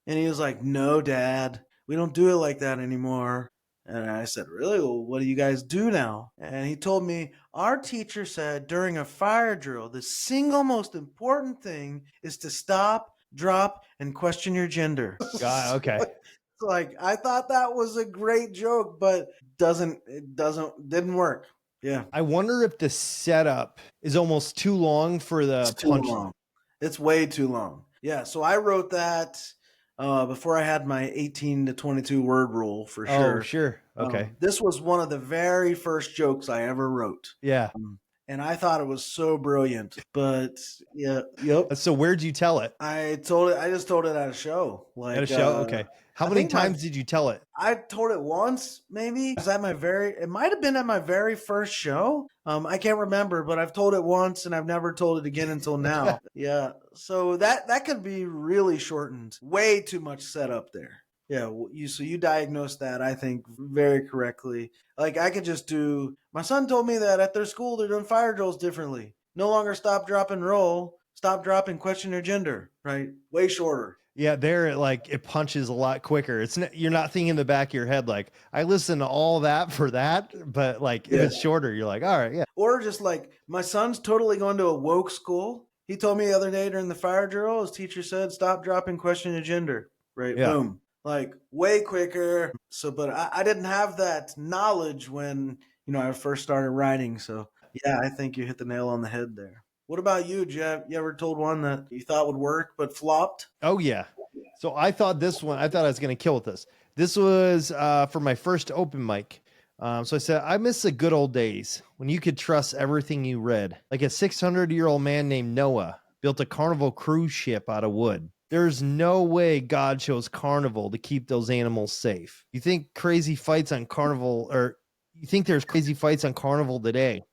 And he was like, no, Dad, we don't do it like that anymore. And I said, really? Well, what do you guys do now? And he told me, our teacher said during a fire drill, the single most important thing is to stop, drop, and question your gender. God, okay. Like, I thought that was a great joke, but didn't work. Yeah. I wonder if the setup is almost too long for the It's too punchline. long. It's way too long. Yeah. So I wrote that before I had my 18 to 22 word rule for sure. Oh, sure. Okay. This was one of the very first jokes I ever wrote. Yeah. And I thought it was so brilliant. But yeah, yep. So where'd you tell it? I just told it at a show. Like At a show? Okay. How I many think times did you tell it? I told it once, maybe. It was at it might have been at my very first show. I can't remember, but I've told it once and I've never told it again until now. Yeah. So that could be really shortened. Way too much setup there. Yeah, you diagnosed that, I think, very correctly. Like, I could just do, my son told me that at their school they're doing fire drills differently. No longer stop, drop, and roll. Stop, drop, and question your gender, right? Way shorter. Yeah, there it punches a lot quicker. You're not thinking in the back of your head like, I listen to all that for that, but like if it's shorter, you're like, all right, yeah. Or just like, my son's totally going to a woke school. He told me the other day during the fire drill, his teacher said, stop, drop, and question your gender. Right? Yeah. Boom. Like, way quicker. So, but I didn't have that knowledge when, I first started writing. So yeah, I think you hit the nail on the head there. What about you, Jeff? You ever told one that you thought would work but flopped? Oh yeah. So I thought I was going to kill with this. This was for my first open mic. So I said, I miss the good old days when you could trust everything you read. Like a 600-year-old man named Noah built a Carnival cruise ship out of wood. There's no way God chose Carnival to keep those animals safe. You think there's crazy fights on Carnival today?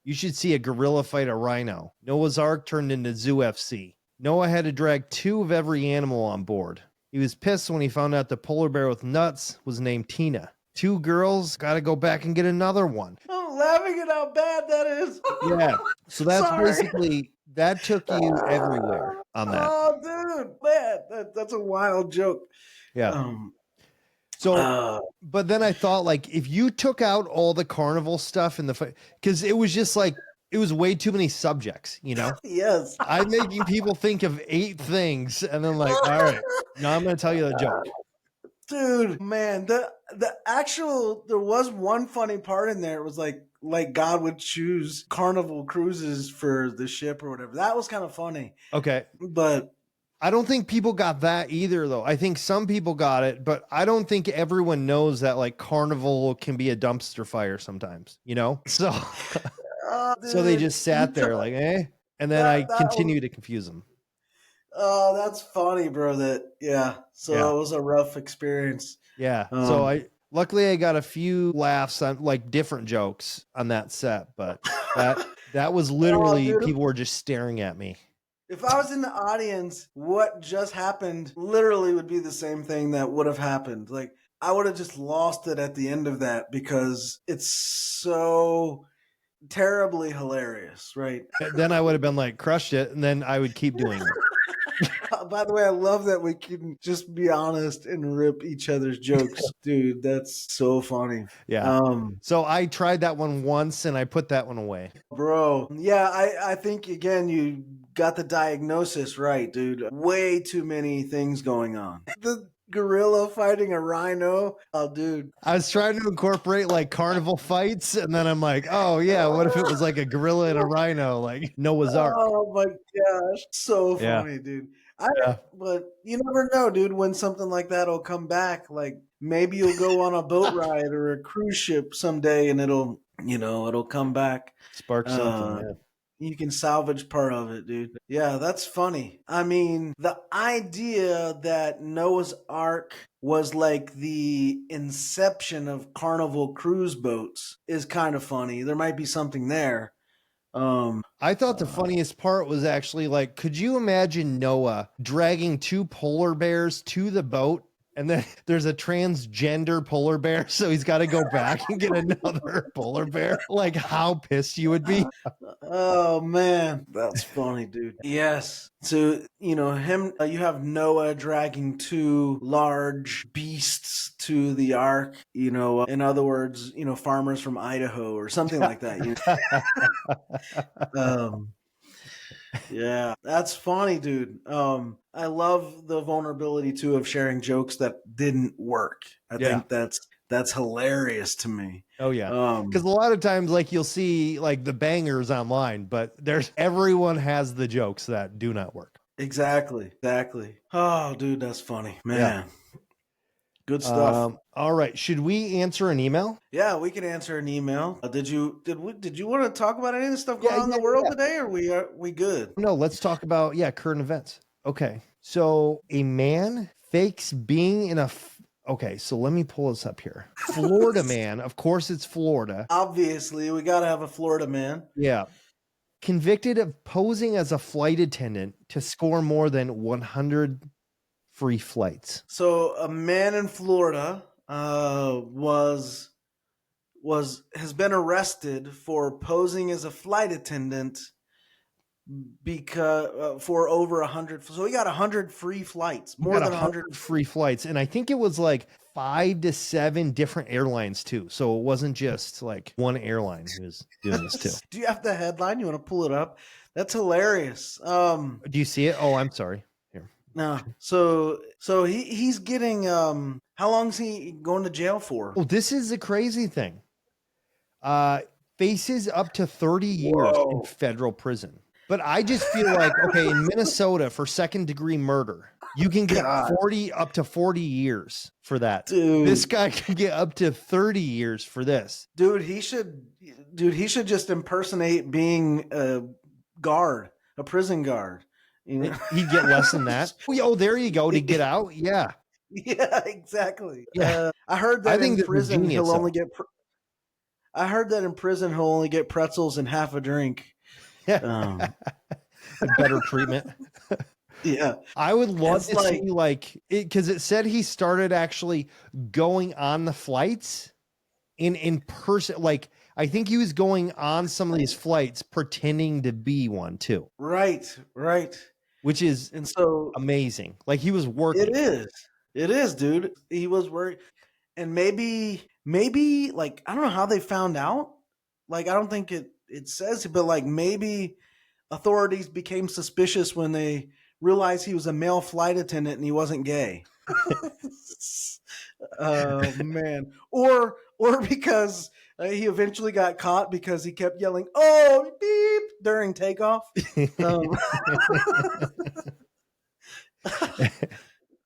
You should see a gorilla fight a rhino. Noah's Ark turned into Zoo FC. Noah had to drag 2 of every animal on board. He was pissed when he found out the polar bear with nuts was named Tina. 2 girls got to go back and get another one. I'm laughing at how bad that is. Yeah. So that's Sorry. basically, that took you everywhere on that. Oh, dude, man, that's a wild joke. Yeah. But then I thought, like, if you took out all the carnival stuff in the fight, because it was just like, it was way too many subjects, Yes. I'm making people think of 8 things, and then like, all right, now I'm going to tell you the joke. Dude, man, there was one funny part in there. It was like God would choose Carnival cruises for the ship or whatever. That was kind of funny. Okay. But I don't think people got that either, though. I think some people got it, but I don't think everyone knows that like Carnival can be a dumpster fire sometimes, So, so they just sat there like, eh? And then I continued to confuse them. Oh, that's funny, bro. So it was a rough experience. Yeah. So luckily I got a few laughs on like different jokes on that set, but that was literally people were just staring at me. If I was in the audience, what just happened literally would be the same thing that would have happened. Like, I would have just lost it at the end of that because it's so terribly hilarious, right? Then I would have been like, crushed it, and then I would keep doing it. By the way, I love that we can just be honest and rip each other's jokes. Dude, that's so funny. Yeah. So I tried that one once and I put that one away. Bro. Yeah, I think, again, you got the diagnosis right, dude. Way too many things going on. gorilla fighting a rhino. Oh, dude. I was trying to incorporate like carnival fights, and then I'm like, oh yeah, what if it was like a gorilla and a rhino, like Noah's Ark? Oh my gosh, so Yeah, funny, dude. I yeah. But you never know, dude, when something like that'll come back. Like maybe you'll go on a boat ride or a cruise ship someday, and it'll come back. Spark something. Uh, Yeah. you can salvage part of it, dude. Yeah, that's funny. I mean, the idea that Noah's Ark was like the inception of Carnival cruise boats is kind of funny. There might be something there. I thought the funniest part was actually like, could you imagine Noah dragging two polar bears to the boat? And then there's a transgender polar bear, so he's got to go back and get another polar bear. Like, how pissed you would be. Oh man, that's funny, dude. Yes. So, you have Noah dragging two large beasts to the ark, in other words, farmers from Idaho or something like that. Um, yeah, that's funny, dude. I love the vulnerability too of sharing jokes that didn't work. I Yeah. think that's hilarious to me. Oh yeah. Because a lot of times, like you'll see like the bangers online, but everyone has the jokes that do not work. Exactly. Oh, dude, that's funny, man. Good stuff. All right. Should we answer an email? Yeah, we can answer an email. Did you want to talk about any of the stuff going on in the world today, or we good? No, let's talk about current events. Okay. So a man fakes being in a okay, so let me pull this up here. Florida man, of course it's Florida. Obviously, we got to have a Florida man. Yeah. Convicted of posing as a flight attendant to score more than 100 free flights. So a man in Florida has been arrested for posing as a flight attendant because for over 100. So he got 100 free flights, more than 100 free flights, and I think it was like 5 to 7 different airlines too. So it wasn't just like one airline who was doing this too. Do you have the headline? You want to pull it up? That's hilarious. Do you see it? Oh, I'm sorry. Here. No. So he's getting how long is he going to jail for? Well, this is the crazy thing. Faces up to 30 years in federal prison. But I just feel like, okay, in Minnesota for second-degree murder, you can get up to 40 years for that. Dude. This guy can get up to 30 years for this. Dude, he should just impersonate being a prison guard. He'd get less than that. Oh, there you go, to get out. Yeah. Yeah, exactly. Yeah. I heard that in prison he'll only get pretzels and half a drink. Yeah. Better treatment. Yeah. I would love to see like it, because it said he started actually going on the flights in person. Like I think he was going on some of these flights pretending to be one too. Right. Which is amazing. Like he was working. It is, dude. He was worried. And maybe like I don't know how they found out. Like I don't think it says it, but like maybe authorities became suspicious when they realized he was a male flight attendant and he wasn't gay. Oh man. Or because he eventually got caught because he kept yelling, "Oh, beep," during takeoff.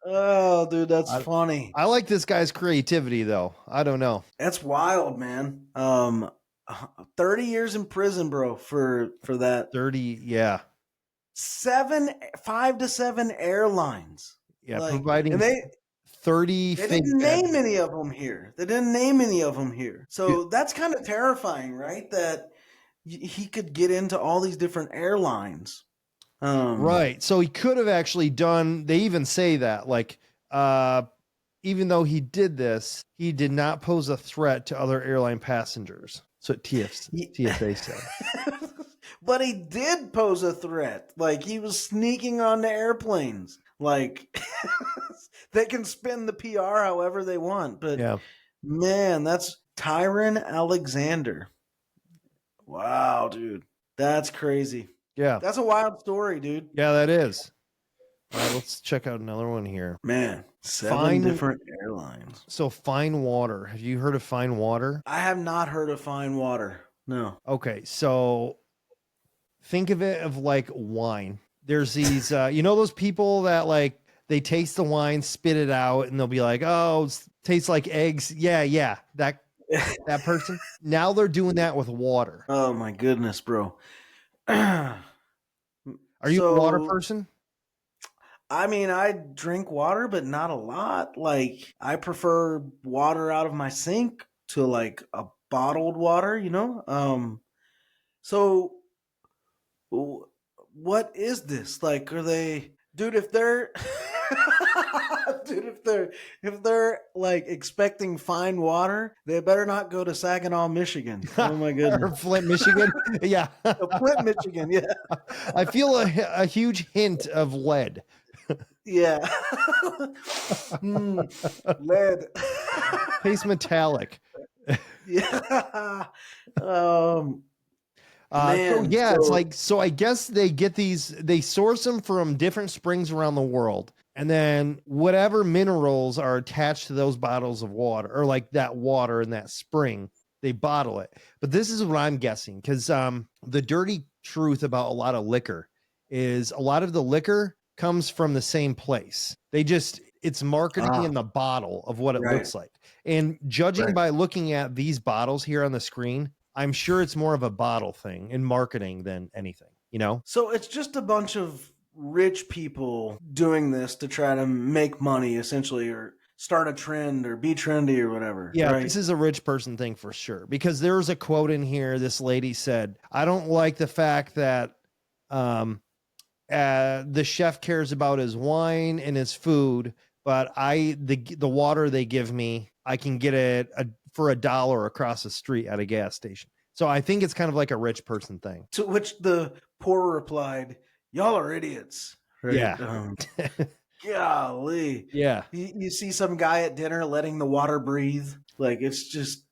Oh, dude, that's funny. I like this guy's creativity, though. I don't know. That's wild, man. 30 years in prison, bro, for that. 30, yeah. 5 to 7 airlines. Yeah, providing 30. They didn't name any of them here. So that's kind of terrifying, right? That he could get into all these different airlines. Right. So he could have actually done, they even say that, like, even though he did this, he did not pose a threat to other airline passengers. So TSA said. But he did pose a threat. Like, he was sneaking on the airplanes. Like, they can spin the PR however they want. But, man, that's Tyron Alexander. Wow, dude. That's crazy. Yeah. That's a wild story, dude. Yeah, that is. All right, let's check out another one here. Man, 7 Fine. different airlines. So fine water. Have you heard of fine water? I have not heard of fine water. No. Okay, so think of it of like wine. There's these, you know, those people that like they taste the wine, spit it out, and they'll be like, "Oh, it tastes like eggs." Yeah, that person. Now they're doing that with water. Oh my goodness, bro. Are you a water person? I mean, I drink water, but not a lot. Like, I prefer water out of my sink to like a bottled water, you know? So what is this? Like, are they, dude, if they're, dude, if they're like expecting fine water, they better not go to Saginaw, Michigan. Oh my Or goodness. Flint, Michigan? Yeah. Flint, Michigan. Yeah. I feel a huge hint of lead. Yeah. Lead. Tastes metallic. Yeah. So Man, yeah, it's so like, so I guess they get these, they source them from different springs around the world. And then whatever minerals are attached to those bottles of water, or like that water in that spring, they bottle it. But this is what I'm guessing, because the dirty truth about a lot of liquor is a lot of the liquor comes from the same place. They just, it's marketing in the bottle of what it right, looks like. And judging right. by looking at these bottles here on the screen, I'm sure it's more of a bottle thing in marketing than anything, you know? So it's just a bunch of rich people doing this to try to make money, essentially, or start a trend or be trendy or whatever, Yeah, right? this is a rich person thing for sure. Because there's a quote in here. This lady said, "I don't like the fact that the chef cares about his wine and his food, but the water they give me, I can get it for $1 across the street at a gas station." So I think it's kind of like a rich person thing. To which the poor replied, "Y'all are idiots." Right? Yeah. Golly. Yeah. You see some guy at dinner letting the water breathe. Like, it's just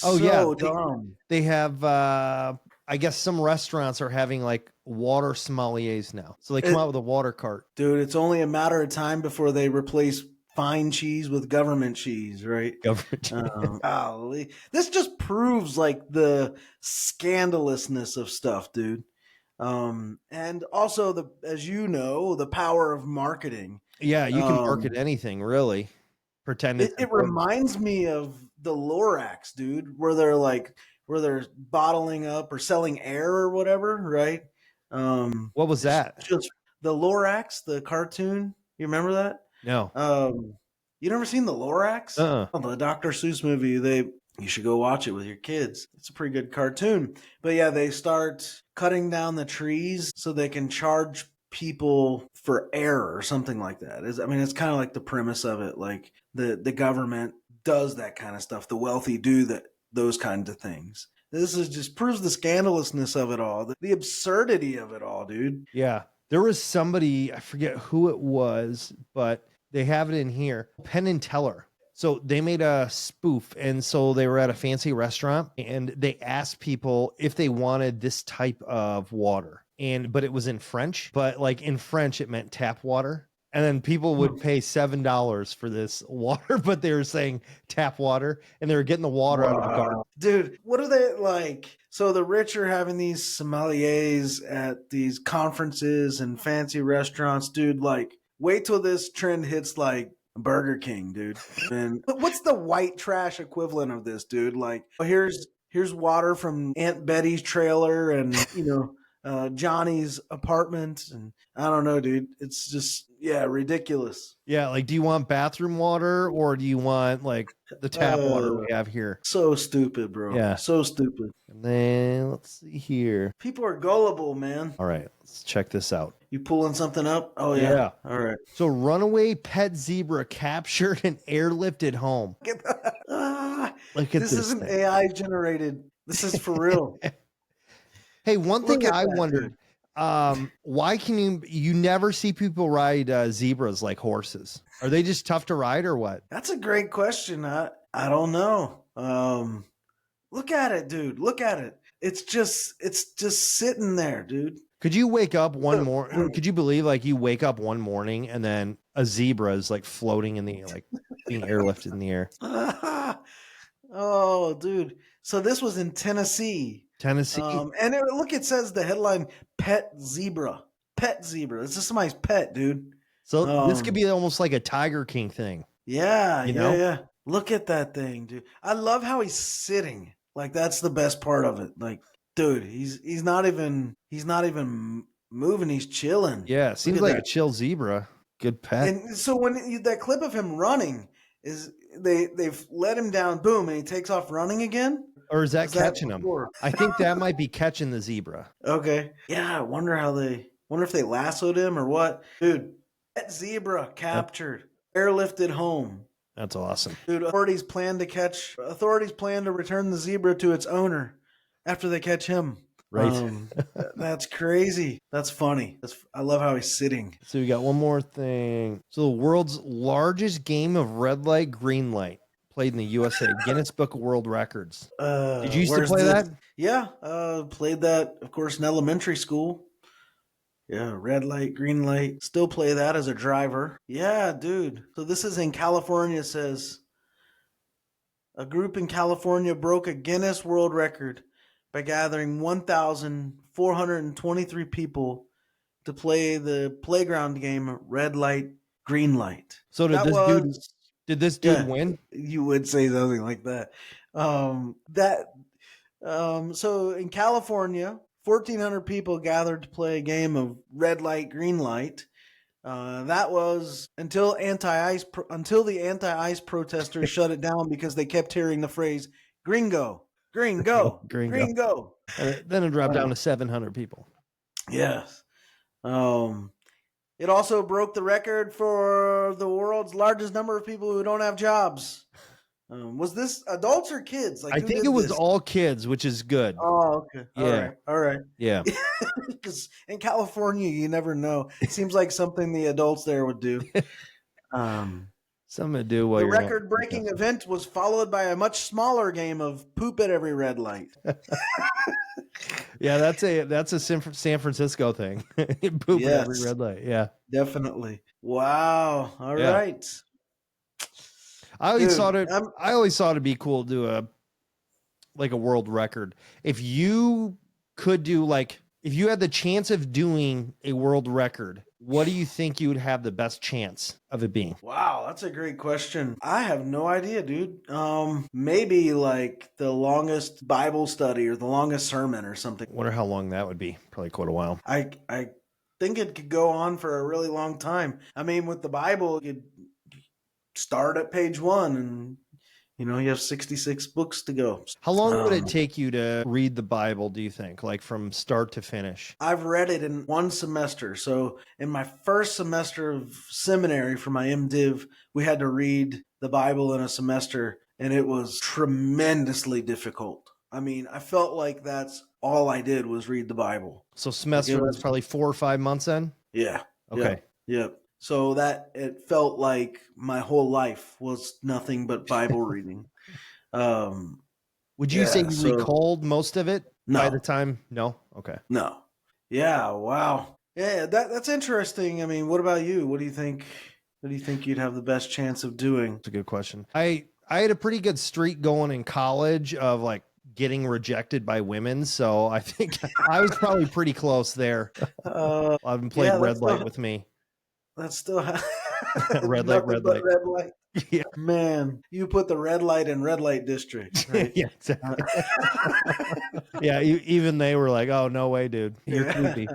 Oh yeah, so dumb. they have I guess some restaurants are having like water sommeliers now. So they come out with a water cart. Dude, it's only a matter of time before they replace fine cheese with government cheese, right? Government. Golly. This just proves like the scandalousness of stuff, dude. And also the, as you know, the power of marketing. Yeah, you can market anything, really. Pretend it's It reminds me of the Lorax, dude, where they're bottling up or selling air or whatever, right? What was that? Just the Lorax, the cartoon. You remember that? No. You never seen the Lorax? Uh-uh. Oh, the Dr. Seuss movie. You should go watch it with your kids. It's a pretty good cartoon. But yeah, they start cutting down the trees so they can charge people for air or something like that. I mean, it's kind of like the premise of it. Like the government does that kind of stuff. The wealthy do those kinds of things. This is just proves the scandalousness of it all, the absurdity of it all, dude. Yeah. There was somebody, I forget who it was, but they have it in here. Penn and Teller. So they made a spoof. And so they were at a fancy restaurant and they asked people if they wanted this type of water. But it was in French, but like in French, it meant tap water. And then people would pay $7 for this water, but they were saying tap water and they were getting the water out of a garden. Dude, what are they like? So the rich are having these sommeliers at these conferences and fancy restaurants, dude. Like, wait till this trend hits like Burger King, dude. And what's the white trash equivalent of this, dude? Like, here's water from Aunt Betty's trailer, and Johnny's apartment, and I don't know, dude. It's just ridiculous. Yeah, like, do you want bathroom water or do you want like the tap water we have here? So stupid, bro. Yeah, so stupid. And then let's see here. People are gullible, man. All right, let's check this out. You pulling something up? Oh yeah. All right. So runaway pet zebra captured and airlifted home. Look at this isn't thing. AI generated. This is for real. Hey, one thing I wondered, why can you never see people ride zebras like horses? Are they just tough to ride or what? That's a great question. I don't know. Look at it, dude. Look at it. It's just sitting there, dude. Could you wake up could you believe like you wake up one morning and then a zebra is like floating in the like being airlifted in the air? Oh, dude. So this was in Tennessee. Tennessee. And look, it says the headline pet zebra. Pet zebra. This is somebody's pet, dude. So this could be almost like a Tiger King thing. Yeah, You know? yeah. Look at that thing, dude. I love how he's sitting. Like that's the best part of it. Like, dude, he's not even moving. He's chilling. Yeah, seems like a that. chill zebra. Good pet. And so when that clip of him running is they've let him down, boom, and he takes off running again. Or is that catching him? before? I think that might be catching the zebra. Okay. Yeah, I wonder if they lassoed him or what. Dude, that zebra captured, airlifted home. That's awesome. Dude, authorities plan to return the zebra to its owner after they catch him. Right. That's crazy. That's funny. I love how he's sitting. So we got one more thing. So the world's largest game of red light, green light played in the USA, Guinness Book of World Records. Did you used to play that? Yeah. Played that, of course, in elementary school. Yeah, red light, green light. Still play that as a driver. Yeah, dude. So this is in California, it says. A group in California broke a Guinness World Record by gathering 1,423 people to play the playground game Red Light, Green Light. So did this dude win? You would say something like that. So in California, 1,400 people gathered to play a game of Red Light, Green Light. That was until the anti-ice protesters shut it down because they kept hearing the phrase "Gringo, Gringo, Gringo." Then it dropped down to 700 people. Yes. It also broke the record for the world's largest number of people who don't have jobs. Was this adults or kids? Like, I think it was all kids, which is good. Oh, okay. Yeah. All right. Yeah. Because in California, you never know. It seems like something the adults there would do. Something to do while the you're record-breaking event was followed by a much smaller game of poop at every red light. Yeah, that's a San Francisco thing. Poop at every red light. Yeah, definitely. Wow. All right. I always thought it'd be cool to do a world record. If you could do if you had the chance of doing a world record, what do you think you would have the best chance of it being? Wow, that's a great question. I have no idea, dude. Maybe like the longest Bible study or the longest sermon or something. Wonder how long that would be. Probably quite a while. I think it could go on for a really long time. I mean, with the Bible, you'd start at page 1 and you have 66 books to go. How long would it take you to read the Bible, do you think? Like from start to finish? I've read it in one semester. So in my first semester of seminary for my MDiv, we had to read the Bible in a semester, and it was tremendously difficult. I mean, I felt like that's all I did was read the Bible. So semester was probably 4 or 5 months then? Yeah. Okay. Yep. So that it felt like my whole life was nothing but Bible reading. Would you say you recalled most of it by the time? No? Okay. No. Yeah. Wow. Yeah. That's interesting. I mean, what about you? What do you think? What do you think you'd have the best chance of doing? That's a good question. I had a pretty good streak going in college of getting rejected by women. So I think I was probably pretty close there. A lot of them played red light with me. That's still red light. Red light. Yeah, man, you put the red light in red light district, right? Yeah, exactly. Yeah, even they were like, "Oh, no way, dude, you're creepy."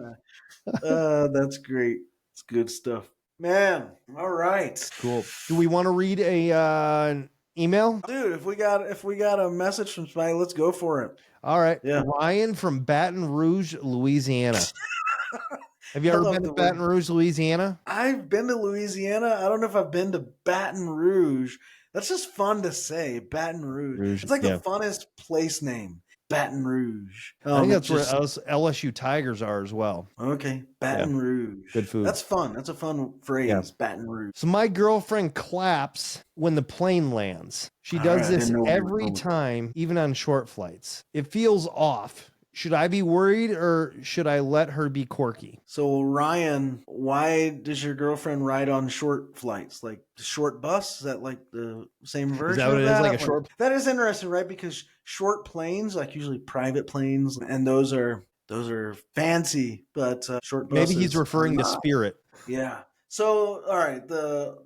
That's great. It's good stuff, man. All right, cool. Do we want to read an email, dude? If we got a message from somebody, let's go for it. All right, yeah. Ryan from Baton Rouge, Louisiana. Have you ever been to Baton Rouge, Louisiana? I've been to Louisiana. I don't know if I've been to Baton Rouge. That's just fun to say, Baton Rouge. It's like the funnest place name, Baton Rouge. I think that's where LSU Tigers are as well. Okay, Baton Rouge. Good food. That's fun. That's a fun phrase, Baton Rouge. So my girlfriend claps when the plane lands. She does this every time, even on short flights. It feels off. Should I be worried or should I let her be quirky? So Ryan, why does your girlfriend ride on short flights? Like the short bus? Is that like the same Is that version what of it is? Like that? a short? That is interesting, right? Because short planes, like usually private planes, and those are fancy, but short Maybe he's buses are referring to not. Spirit. Yeah. So all right, the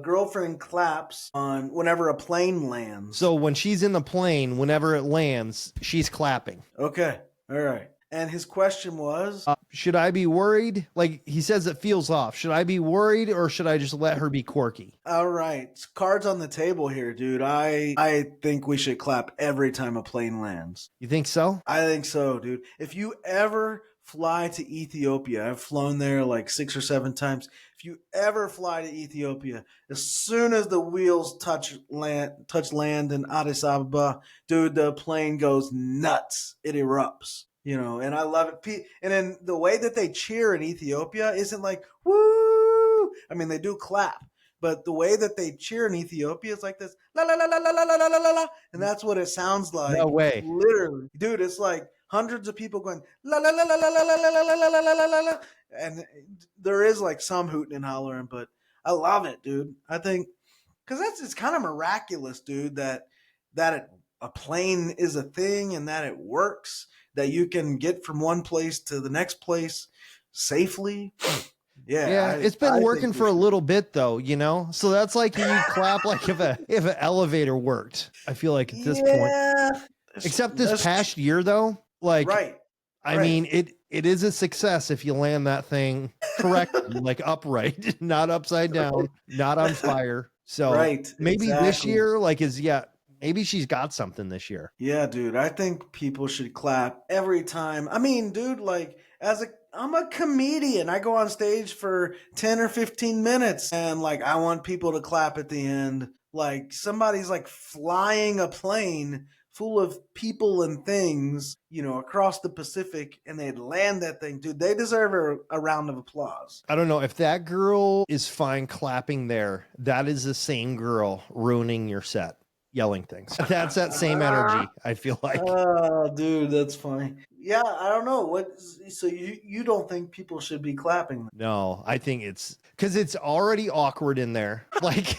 girlfriend claps on whenever a plane lands. So when she's in the plane, whenever it lands, she's clapping. Okay. All right. And his question was, Should I be worried? Like he says it feels off. Should I be worried or should I just let her be quirky? all right, cards on the table here, dude. I think we should clap every time a plane lands. You think so? I think so, dude. If you ever fly to Ethiopia, I've flown there like 6 or 7 times. If you ever fly to Ethiopia, as soon as the wheels touch land in Addis Ababa, dude, the plane goes nuts. It erupts. And I love it. And then the way that they cheer in Ethiopia isn't like woo. I mean, they do clap, but the way that they cheer in Ethiopia is like this, la la la la la la la la la la, and that's what it sounds like. No way. Literally, dude, it's like hundreds of people going la la la la la la la la la la la la la la, and there is like some hooting and hollering, but I love it, dude. I think because it's kind of miraculous, dude, that a plane is a thing and that it works, that you can get from one place to the next place safely. Yeah, it's been working for a little bit though, So that's like you clap like if an elevator worked. I feel like at this point. Except this past year though, like right. I mean, it is a success if you land that thing correctly, like upright, not upside down, not on fire. So maybe this year, maybe she's got something this year. Yeah, dude. I think people should clap every time. I mean, dude, like I'm a comedian. I go on stage for 10 or 15 minutes and like I want people to clap at the end. Like somebody's like flying a plane full of people and things, across the Pacific, and they'd land that thing, dude. They deserve a round of applause. I don't know if that girl is fine clapping there. That is the same girl ruining your set, yelling things. That's that same energy. I feel like. Oh, dude, that's funny. Yeah, I don't know so you don't think people should be clapping? No, I think it's because it's already awkward in there. Like,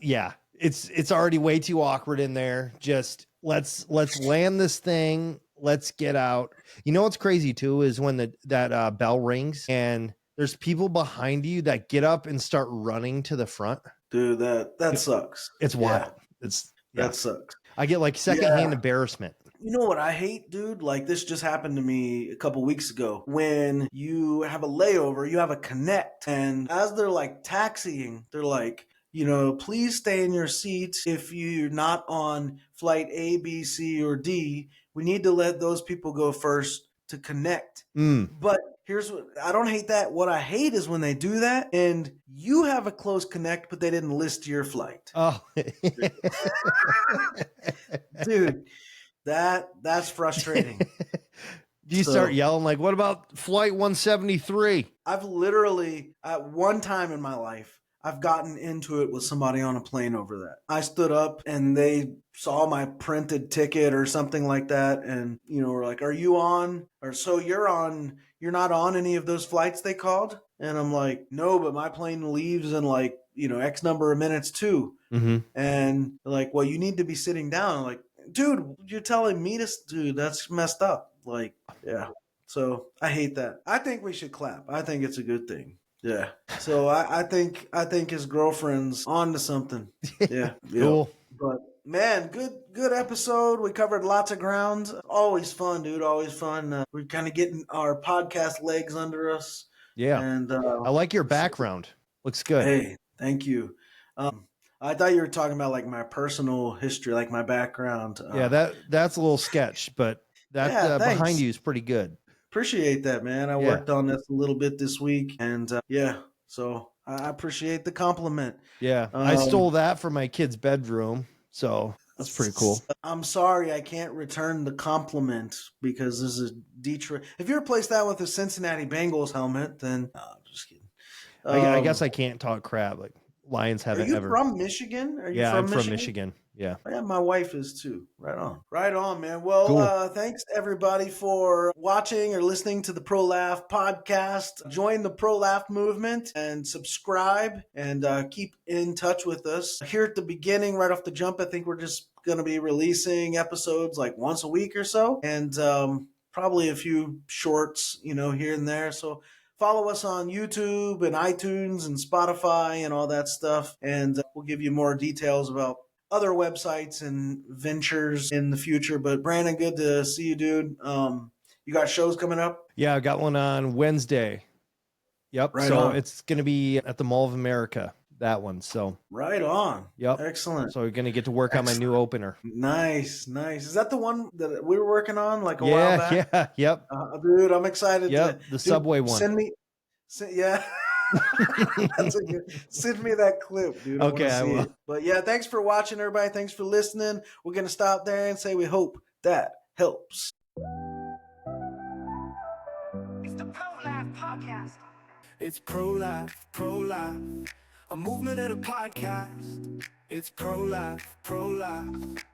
yeah. It's already way too awkward in there. Just let's land this thing. Let's get out. You know what's crazy too is when that bell rings and there's people behind you that get up and start running to the front. Dude, that sucks. It's wild. That sucks. I get like secondhand embarrassment. You know what I hate, dude? Like this just happened to me a couple weeks ago. When you have a layover, you have a connect, and as they're like taxiing, they're like, please stay in your seats if you're not on flight A, B, C, or D. We need to let those people go first to connect. But here's what I don't hate that. What I hate is when they do that and you have a close connect, but they didn't list your flight. Oh, dude, that's frustrating. Do you start yelling like, what about flight 173? I've literally, at one time in my life, I've gotten into it with somebody on a plane over that. I stood up and they saw my printed ticket or something like that. And, were like, are you on? Or so you're not on any of those flights they called? And I'm like, no, but my plane leaves in like, X number of minutes too. Mm-hmm. And they're like, well, you need to be sitting down. I'm like, dude, you're telling me this, dude, that's messed up. Like, yeah. So I hate that. I think we should clap. I think it's a good thing. Yeah. So I think his girlfriend's on to something. Yeah. Cool. But man, good episode. We covered lots of ground. Always fun, dude. Always fun. We're kind of getting our podcast legs under us. Yeah. And I like your background. Looks good. Hey, thank you. I thought you were talking about like my personal history, like my background. Yeah, that's a little sketch, but that behind you is pretty good. Appreciate that, man. I worked on this a little bit this week, and so I appreciate the compliment. Yeah, I stole that from my kid's bedroom, so that's pretty cool. I'm sorry I can't return the compliment because this is Detroit. If you replace that with a Cincinnati Bengals helmet, then no, I'm just kidding. I guess I can't talk crap. Like Lions Are haven't you ever. from Michigan? Are you Yeah, I'm from from Michigan? Michigan. Yeah. Yeah, my wife is too. Right on. Right on, man. Well, Cool. thanks everybody for watching or listening to the Pro Laugh podcast. Join the Pro Laugh movement and subscribe and keep in touch with us. Here at the beginning, right off the jump, I think we're just going to be releasing episodes like once a week or so, and probably a few shorts, here and there. So follow us on YouTube and iTunes and Spotify and all that stuff. And we'll give you more details about other websites and ventures in the future. But Brandon, good to see you, dude. You got shows coming up? Yeah, I got one on Wednesday. Yep. Right So on. it's going to be at the Mall of America, that one. So, Right on. yep. Excellent. So we're going to get to work on my new opener. Nice, nice. Is that the one that we were working on like a while Yeah, back? yeah, yep. Dude, I'm excited Yep, the Subway one. Yeah. That's a good. Send me that clip, dude. I Okay, want to I see will. it. But yeah, thanks for watching, everybody. Thanks for listening. We're gonna stop there and say we hope that helps. It's the Pro Laugh Podcast. It's pro life, a movement and a podcast. It's pro life, pro life.